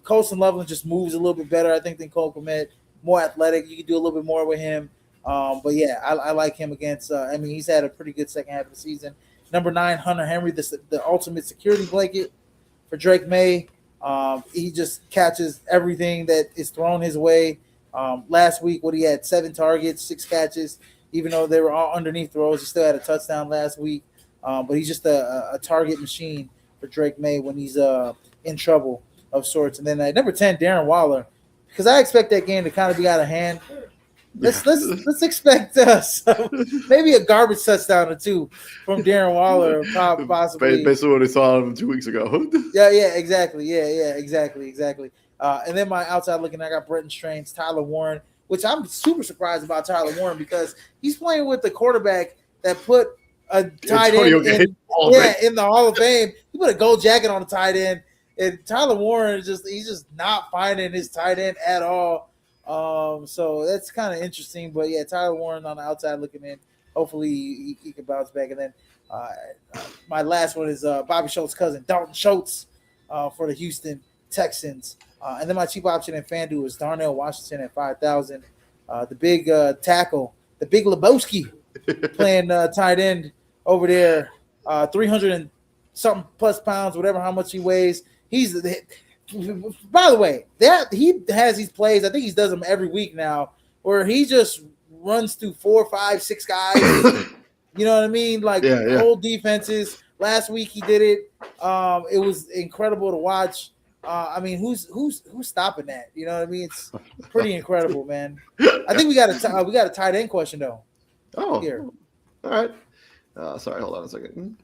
Colston Loveland just moves a little bit better, I think, than Cole Kmet. More athletic. You can do a little bit more with him. But yeah, I like him against. He's had a pretty good second half of the season. Number 9, Hunter Henry, the ultimate security blanket for Drake May. He just catches everything that is thrown his way. Last week, he had 7 targets, 6 catches. Even though they were all underneath throws, he still had a touchdown last week. But he's just a target machine for Drake May when he's in trouble of sorts. And then at number 10, Darren Waller, because I expect that game to kind of be out of hand. Let's expect maybe a garbage touchdown or 2 from Darren Waller, possibly. Basically what we saw of him 2 weeks ago. Yeah, exactly. Yeah, exactly. And then my outside looking, I got Brenton Strange, Tyler Warren, which I'm super surprised about Tyler Warren because he's playing with the quarterback that put a tight end in the Hall of Fame. He put a gold jacket on the tight end, and Tyler Warren he's just not finding his tight end at all. So that's kind of interesting. But yeah, Tyler Warren on the outside looking in. Hopefully he can bounce back. And then my last one is Bobby Schultz's cousin, Dalton Schultz, for the Houston Texans. And then my cheap option in FanDuel is Darnell Washington at 5,000. The big tackle, the big Lebowski, playing tight end over there, 300 and something plus pounds, whatever how much he weighs. By the way, that he has these plays. I think he does them every week now, where he just runs through 4, 5, 6 guys. You know what I mean? Like whole defenses. Last week he did it. It was incredible to watch. Who's stopping that? You know what I mean? It's pretty incredible, man. I think we got a tight end question though. Oh, here. All right. Sorry, hold on a second.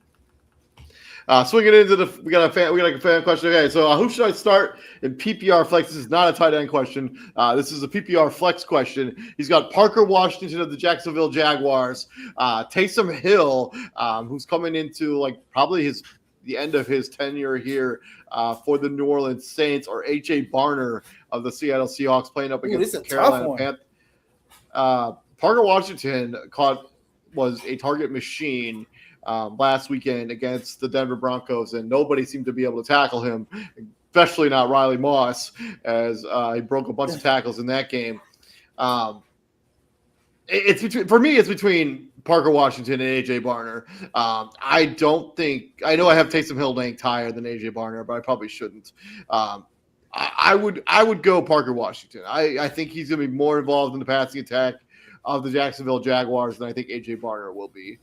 Swinging into we got a fan question. Okay, so who should I start in PPR flex? This is not a tight end question. This is a PPR flex question. He's got Parker Washington of the Jacksonville Jaguars, Taysom Hill, who's coming into probably the end of his tenure here for the New Orleans Saints, or AJ Barner of the Seattle Seahawks playing up against the Carolina Panthers. Parker Washington was a target machine last weekend against the Denver Broncos, and nobody seemed to be able to tackle him, especially not Riley Moss, as he broke a bunch of tackles in that game. It's between Parker Washington and AJ Barner. I know I have Taysom Hill ranked higher than AJ Barner, but I probably shouldn't. I would go Parker Washington. I think he's going to be more involved in the passing attack of the Jacksonville Jaguars than I think AJ Barner will be.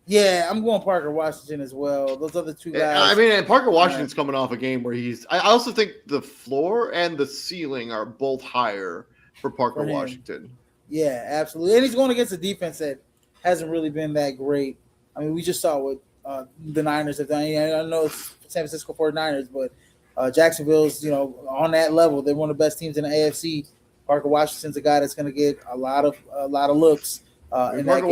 Yeah, I'm going Parker Washington as well. Those other 2 guys. And Parker Washington's coming off a game where I also think the floor and the ceiling are both higher for Parker Washington. Yeah, absolutely. And he's going against a defense that hasn't really been that great. We just saw what the Niners have done. I know it's San Francisco 49ers, but Jacksonville's, on that level. They're one of the best teams in the AFC. Parker Washington's a guy that's going to get a lot of looks. Parker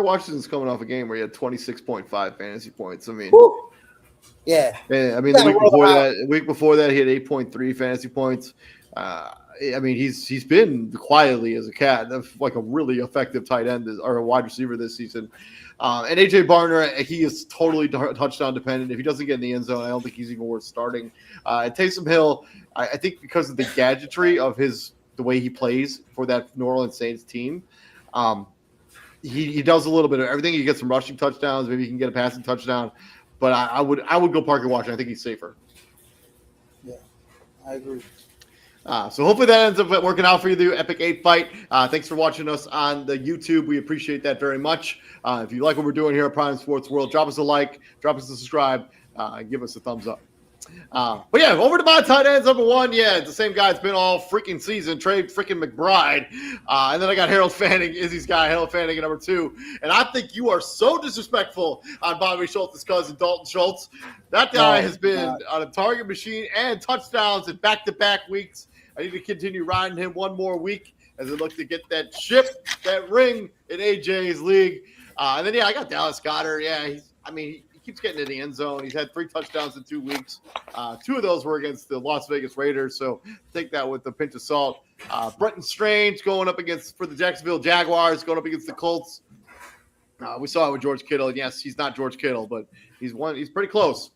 Washington's coming off a game where he had 26.5 fantasy points. Woo! Yeah. The week before that, he had 8.3 fantasy points. He's been quietly as a cat, a really effective tight end or a wide receiver this season. And AJ Barner, he is totally touchdown dependent. If he doesn't get in the end zone, I don't think he's even worth starting. And Taysom Hill, I think because of the gadgetry of the way he plays for that New Orleans Saints team, he does a little bit of everything. He gets some rushing touchdowns. Maybe he can get a passing touchdown. But I would go Parker Washington. I think he's safer. Yeah, I agree. So hopefully that ends up working out for you, the Epic 8 fight. Thanks for watching us on the YouTube. We appreciate that very much. If you like what we're doing here at Prime Sports World, drop us a like, drop us a subscribe, and give us a thumbs up. But yeah, over to my tight ends, number one. Yeah, it's the same guy. It's been all freaking season. Trey freaking McBride. And then I got Harold Fanning, Izzy's guy, Harold Fanning at number two. And I think you are so disrespectful on Bobby Schultz's cousin, Dalton Schultz. That guy has been on a target machine and touchdowns in back-to-back weeks. I need to continue riding him one more week as I look to get that ring in AJ's league. And then, yeah, I got Dallas Goedert. Yeah, he keeps getting in the end zone. He's had 3 touchdowns in 2 weeks. 2 of those were against the Las Vegas Raiders, so take that with a pinch of salt. Brenton Strange going up for the Jacksonville Jaguars, going up against the Colts. We saw it with George Kittle. And yes, he's not George Kittle, but he's pretty close.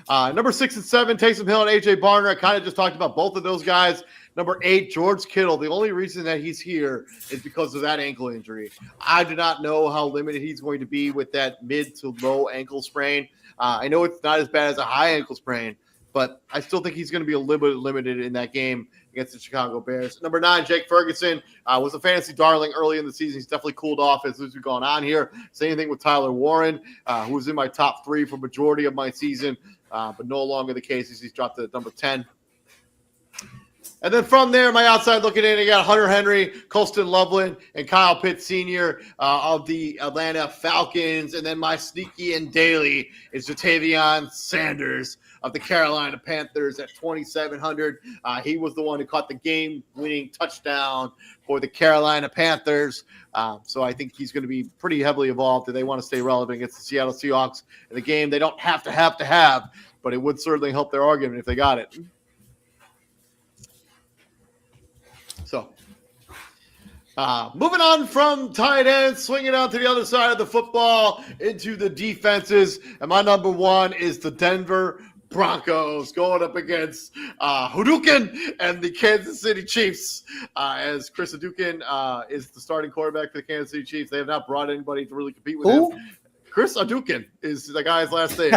Number 6 and 7, Taysom Hill and A.J. Barner. I kind of just talked about both of those guys. Number 8, George Kittle. The only reason that he's here is because of that ankle injury. I do not know how limited he's going to be with that mid to low ankle sprain. I know it's not as bad as a high ankle sprain, but I still think he's going to be a little bit limited in that game against the Chicago Bears. Number 9, Jake Ferguson was a fantasy darling early in the season. He's definitely cooled off as we've gone on here. Same thing with Tyler Warren, who was in my top 3 for majority of my season, but no longer the case. He's dropped to number 10. And then from there, my outside looking in, I got Hunter Henry, Colston Loveland, and Kyle Pitts Sr. Of the Atlanta Falcons. And then my sneaky and daily is Jatavion Sanders of the Carolina Panthers at 2,700. He was the one who caught the game-winning touchdown for the Carolina Panthers. So I think he's going to be pretty heavily involved if they want to stay relevant against the Seattle Seahawks in the game they don't have to have, but it would certainly help their argument if they got it. So, moving on from tight ends, swinging out to the other side of the football into the defenses. And my number 1 is the Denver Broncos going up against Hadouken and the Kansas City Chiefs. As Chris Hadouken is the starting quarterback for the Kansas City Chiefs. They have not brought anybody to really compete with him. Chris Hadouken is the guy's last name.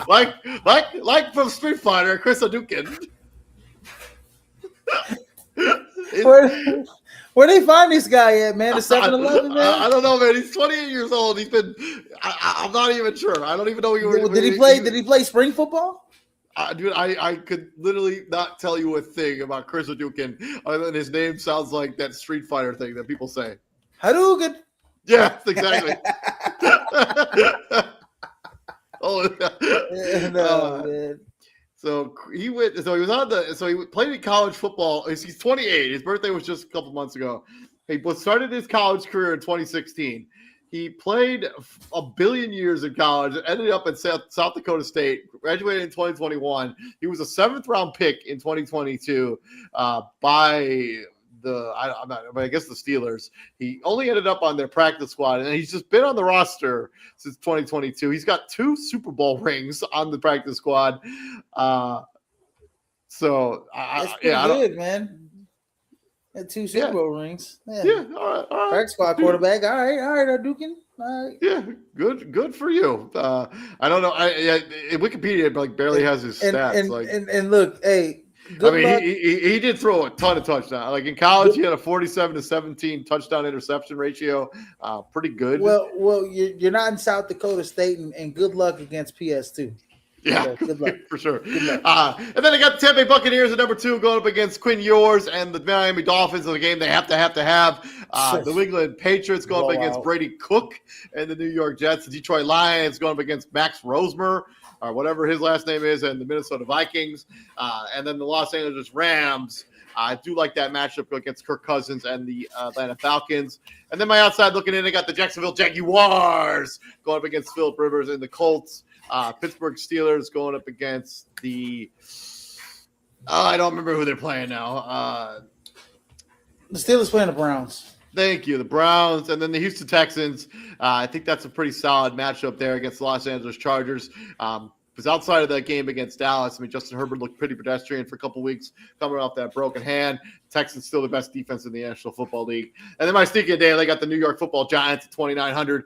Like from Street Fighter, Chris Hadouken. Where they find this guy at, man? The 7-Eleven, man? I don't know, man. He's 28 years old. He's been I'm not even sure. I don't even know. Did he play spring football? Dude, I could literally not tell you a thing about Chris Hadouken other than his name sounds like that Street Fighter thing that people say. Hadouken. Yeah, exactly. Man. So he played in college football. He's 28. His birthday was just a couple months ago. He started his college career in 2016. He played a billion years in college, ended up at South Dakota State, graduated in 2021. He was a 7th round pick in 2022 by I guess the Steelers. He only ended up on their practice squad, and he's just been on the roster since 2022. He's got 2 Super Bowl rings on the practice squad. That's good, man. Had 2 Super Bowl rings. Yeah, all right. Practice squad quarterback. All right, Hadouken. All right. Yeah, good for you. I don't know. Wikipedia barely has his stats. And look, hey. Good luck. He did throw a ton of touchdowns. Like in college, he had a 47-17 touchdown interception ratio. Pretty good. Well, you're not in South Dakota State, and good luck against PS2. Yeah, good luck. For sure. And then I got the Tampa Bay Buccaneers at number 2 going up against Quinn Ewers and the Miami Dolphins in the game they have to have. The New England Patriots going up against Brady Cook and the New York Jets. The Detroit Lions going up against Max Rosemer, or whatever his last name is, and the Minnesota Vikings. And then the Los Angeles Rams. I do like that matchup against Kirk Cousins and the Atlanta Falcons. And then my outside looking in, I got the Jacksonville Jaguars going up against Philip Rivers and the Colts. Pittsburgh Steelers going up against the I don't remember who they're playing now. The Steelers playing the Browns. Thank you. The Browns and then the Houston Texans. I think that's a pretty solid matchup there against the Los Angeles Chargers. Because outside of that game against Dallas, I mean, Justin Herbert looked pretty pedestrian for a couple weeks coming off that broken hand. Texans still the best defense in the National Football League. And then my sneaky day, they got the New York Football Giants at 2,900.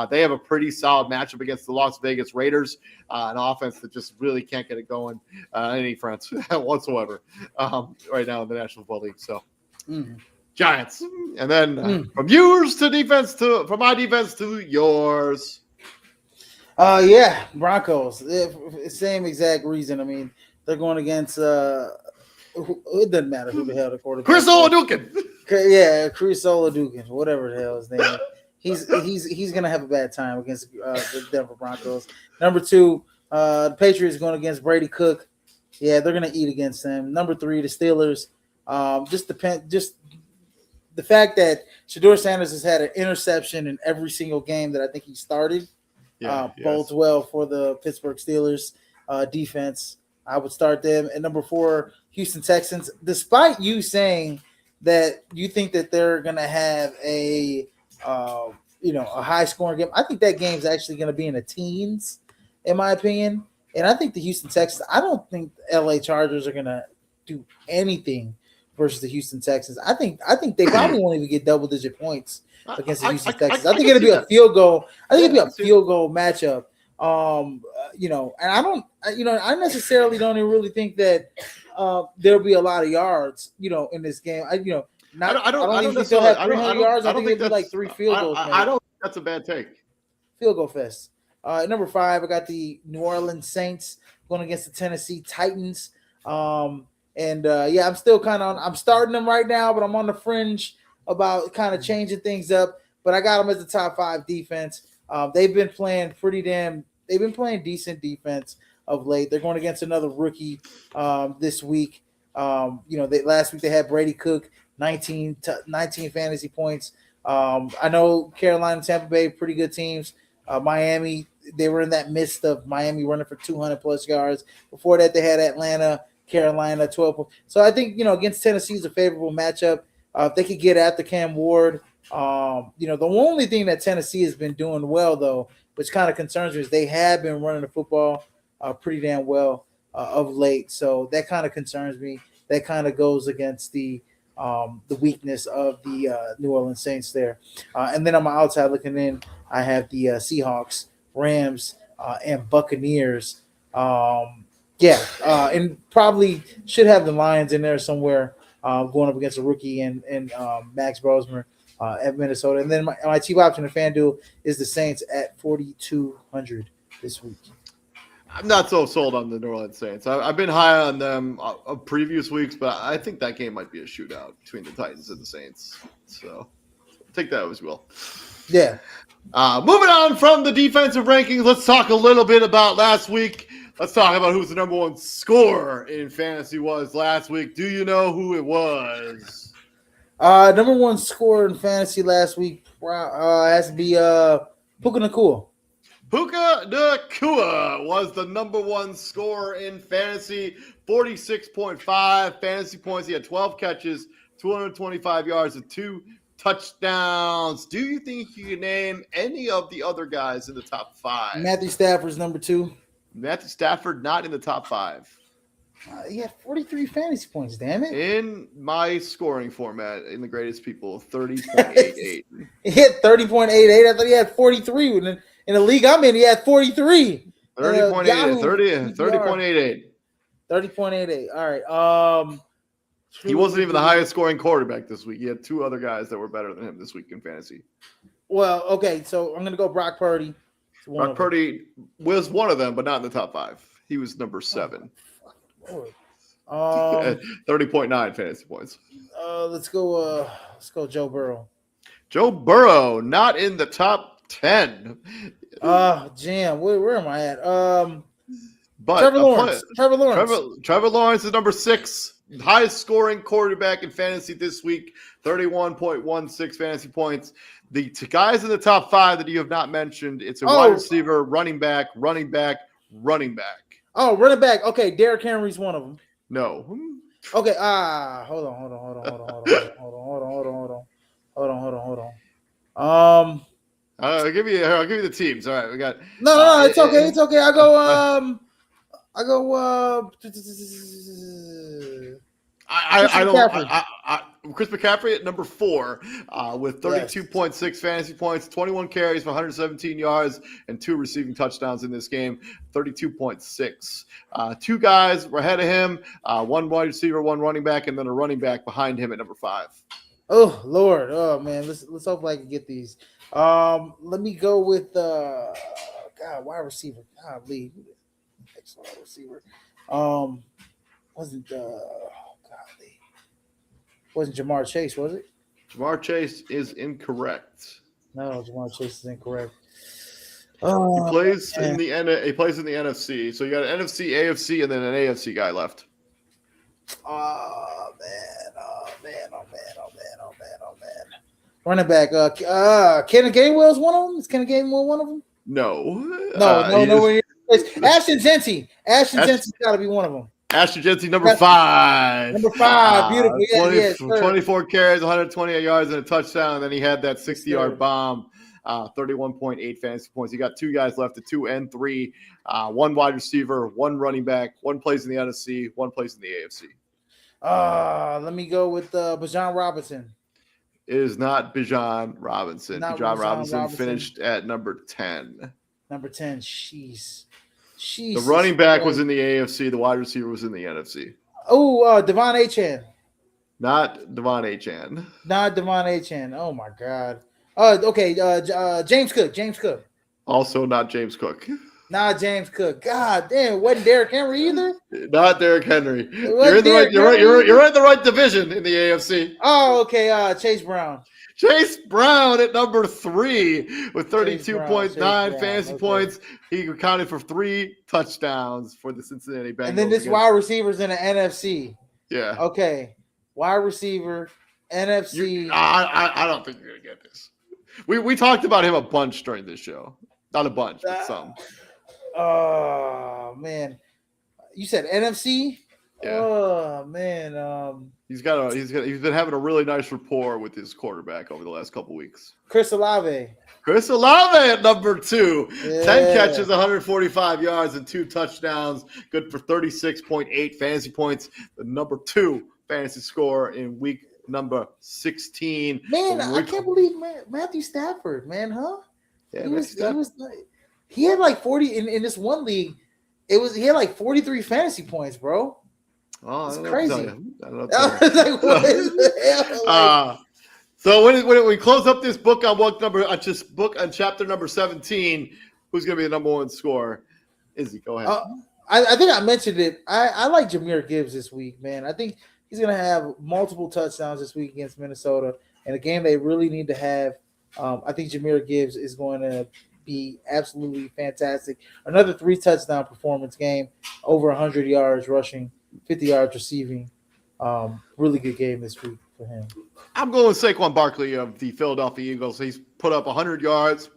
They have a pretty solid matchup against the Las Vegas Raiders, an offense that just really can't get it going any front whatsoever right now in the National Football League. So Giants. And then from yours to defense from my defense to yours. Yeah, Broncos. Same exact reason. I mean, they're going against it doesn't matter who the hell the quarterback Chris Oladukin. Yeah, Chris Oladukin, whatever the hell his name is. He's gonna have a bad time against the Denver Broncos. Number 2, the Patriots going against Brady Cook. Yeah, they're gonna eat against them. Number 3, the Steelers. Just the fact that Shedeur Sanders has had an interception in every single game that I think he started. Bodes well for the Pittsburgh Steelers defense. I would start them. And number 4, Houston Texans. Despite you saying that you think that they're going to have a high scoring game, I think that game's actually going to be in the teens, in my opinion. And I think the Houston Texans, I don't think LA Chargers are going to do anything versus the Houston Texans. I think they probably won't even get double-digit points against the Houston Texans. I think it'll be a field goal. I think it'll be a field goal matchup. And I necessarily don't even really think that there'll be a lot of yards, in this game. I don't think they'll have 300 yards. I think it'll be like 3 field goals. I don't think that's a bad take. Field goal fest. Number 5, I got the New Orleans Saints going against the Tennessee Titans. I'm still I'm starting them right now, but I'm on the fringe about kind of changing things up. But I got them as the top 5 defense. They've been playing decent defense of late. They're going against another rookie this week. Last week they had Brady Cook, 19 fantasy points. I know Carolina and Tampa Bay, pretty good teams. Miami, they were in that midst of Miami running for 200 plus yards. Before that, they had Atlanta, Carolina, 12. So I think, against Tennessee is a favorable matchup. If they could get after Cam Ward, the only thing that Tennessee has been doing well, though, which kind of concerns me, is they have been running the football pretty damn well of late. So that kind of concerns me. That kind of goes against the weakness of the New Orleans Saints there. And then on my outside looking in, I have the Seahawks, Rams, and Buccaneers. And probably should have the Lions in there somewhere going up against a rookie and Max Brosmer at Minnesota. And then my cheap option in FanDuel is the Saints at 4,200 this week. I'm not so sold on the New Orleans Saints. I've been high on them previous weeks, but I think that game might be a shootout between the Titans and the Saints. So take that as well. Yeah. Moving on from the defensive rankings, let's talk a little bit about last week. Let's talk about who's the number 1 scorer in fantasy was last week. Do you know who it was? Number 1 scorer in fantasy last week has to be Puka Nacua. Puka Nacua was the number 1 scorer in fantasy, 46.5 fantasy points. He had 12 catches, 225 yards, and 2 touchdowns. Do you think you can name any of the other guys in the top 5? Matthew Stafford's number 2. Matthew Stafford not in the top 5. He had 43 fantasy points, damn it. In my scoring format, in the greatest people, 30.88. He hit 30.88. I thought he had 43. In the league I'm in, he had 43. 30.88. 30.88. All right. He wasn't even the highest scoring quarterback this week. He had 2 other guys that were better than him this week in fantasy. Well, okay, so I'm going to go Brock Purdy. Brock Purdy was one of them, but not in the top 5. He was number 7. 30.9 fantasy points. Let's go Joe Burrow. Joe Burrow, not in the top 10. Jam. Where am I at? But Trevor Lawrence is number 6. Highest scoring quarterback in fantasy this week, 31.16 fantasy points. The guys in the top 5 that you have not mentioned, it's a wide receiver, running back. Oh, running back. Okay, Derrick Henry's one of them. No. Okay. Hold on. I'll give you the teams. All right, we got. No, it's okay. It's okay. I go. I go. Chris McCaffrey at number 4 with Yes. 32.6 fantasy points, 21 carries for 117 yards, and 2 receiving touchdowns in this game. 32.6. 2 guys were ahead of him. 1 wide receiver, 1 running back, and then a running back behind him at number 5. Oh Lord, oh man, let's hope I can get these. Let me go with wide receiver. Golly, next wide receiver. Wasn't wasn't Jamar Chase, was it? Jamar Chase is incorrect. No, Jamar Chase is incorrect. He plays in the NFC. So you got an NFC, AFC, and then an AFC guy left. Oh man. Running back. Kenny Gainwell is one of them. Is Kenny Gainwell one of them? No. No. Ashton Jeanty. Ashton Jeanty's got to be one of them. Ashton Jeanty, number 5. Number 5, beautiful. Yes, 24 carries, 128 yards, and a touchdown. And then he had that 60-yard bomb, 31.8 fantasy points. You got 2 guys left at 2 and 3, 1 wide receiver, 1 running back, 1 plays in the NFC, 1 plays in the AFC. Let me go with Bijan Robinson. It is not Bijan Robinson. Bijan Robinson finished at number 10. Number 10. Jeez. The running back was in the AFC. The wide receiver was in the NFC. Oh, Devon Achane. Not Devon Achane. Not Devon Achane. Oh my God. Okay. James Cook. Also not James Cook. Not James Cook. God damn, wasn't Derrick Henry either? Not Derrick Henry. You're in the right division in the AFC. Oh, okay. Chase Brown. Chase Brown at number 3 with 32.9 fantasy points. He accounted for 3 touchdowns for the Cincinnati Bengals. And then this wide receiver's in the NFC. Yeah. Okay. Wide receiver, NFC. I don't think you're gonna get this. We talked about him a bunch during this show. Not a bunch, but some. Oh man. You said NFC? Yeah. Oh man. He's been having a really nice rapport with his quarterback over the last couple weeks. Chris Olave at number 2. Yeah. 10 catches, 145 yards, and 2 touchdowns. Good for 36.8 fantasy points. The number 2 fantasy score in week number 16. Man, I can't believe Matthew Stafford, man, huh? Yeah, he had like 40 in this one league. He had like 43 fantasy points, bro. Oh, it's crazy. I don't know. What is the hell? So when we close up this book on chapter number 17, who's going to be the number 1 scorer? Izzy, go ahead. I think I mentioned it. I like Jahmyr Gibbs this week, man. I think he's going to have multiple touchdowns this week against Minnesota, and a game they really need to have. I think Jahmyr Gibbs is going to be absolutely fantastic. Another 3-touchdown performance game, over 100 yards rushing, 50 yards receiving. Really good game this week for him. I'm going with Saquon Barkley of the Philadelphia Eagles. He's put up 100 yards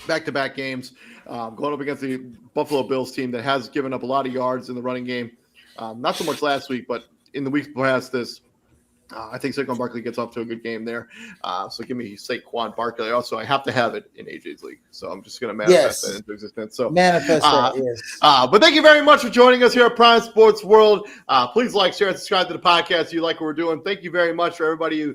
back-to-back games, going up against the Buffalo Bills team that has given up a lot of yards in the running game. Not so much last week, but in the weeks past this, I think Saquon Barkley gets off to a good game there. So give me Saquon Barkley. Also, I have to have it in AJ's league. So I'm just going to manifest that into existence. So manifest that, yes. But thank you very much for joining us here at Prime Sports World. Please like, share, and subscribe to the podcast if you like what we're doing. Thank you very much for everybody who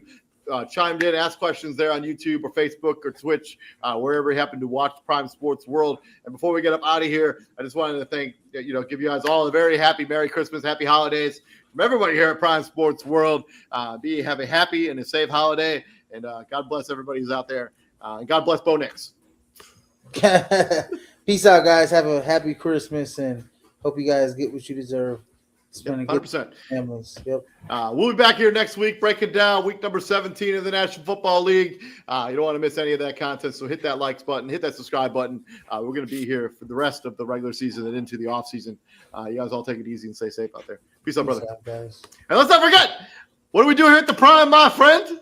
chimed in, asked questions there on YouTube or Facebook or Twitch, wherever you happen to watch Prime Sports World. And before we get up out of here, I just wanted to give you guys all a very happy Merry Christmas, Happy Holidays. From everybody here at Prime Sports World, have a happy and a safe holiday, and God bless everybody who's out there, and God bless Bo Nix. Peace out, guys. Have a happy Christmas, and hope you guys get what you deserve. Spending 100%. Families. Yep. We'll be back here next week, breaking down week number 17 of the National Football League. You don't want to miss any of that content, so hit that likes button, hit that subscribe button. We're going to be here for the rest of the regular season and into the off season. You guys all take it easy and stay safe out there. Peace out, brother. Guys. And let's not forget, what do we do here at the Prime, my friend?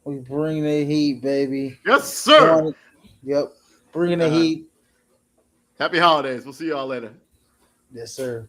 We bring the heat, baby. Yes, sir. Yep. Bringing the heat. Happy holidays. We'll see you all later. Yes, sir.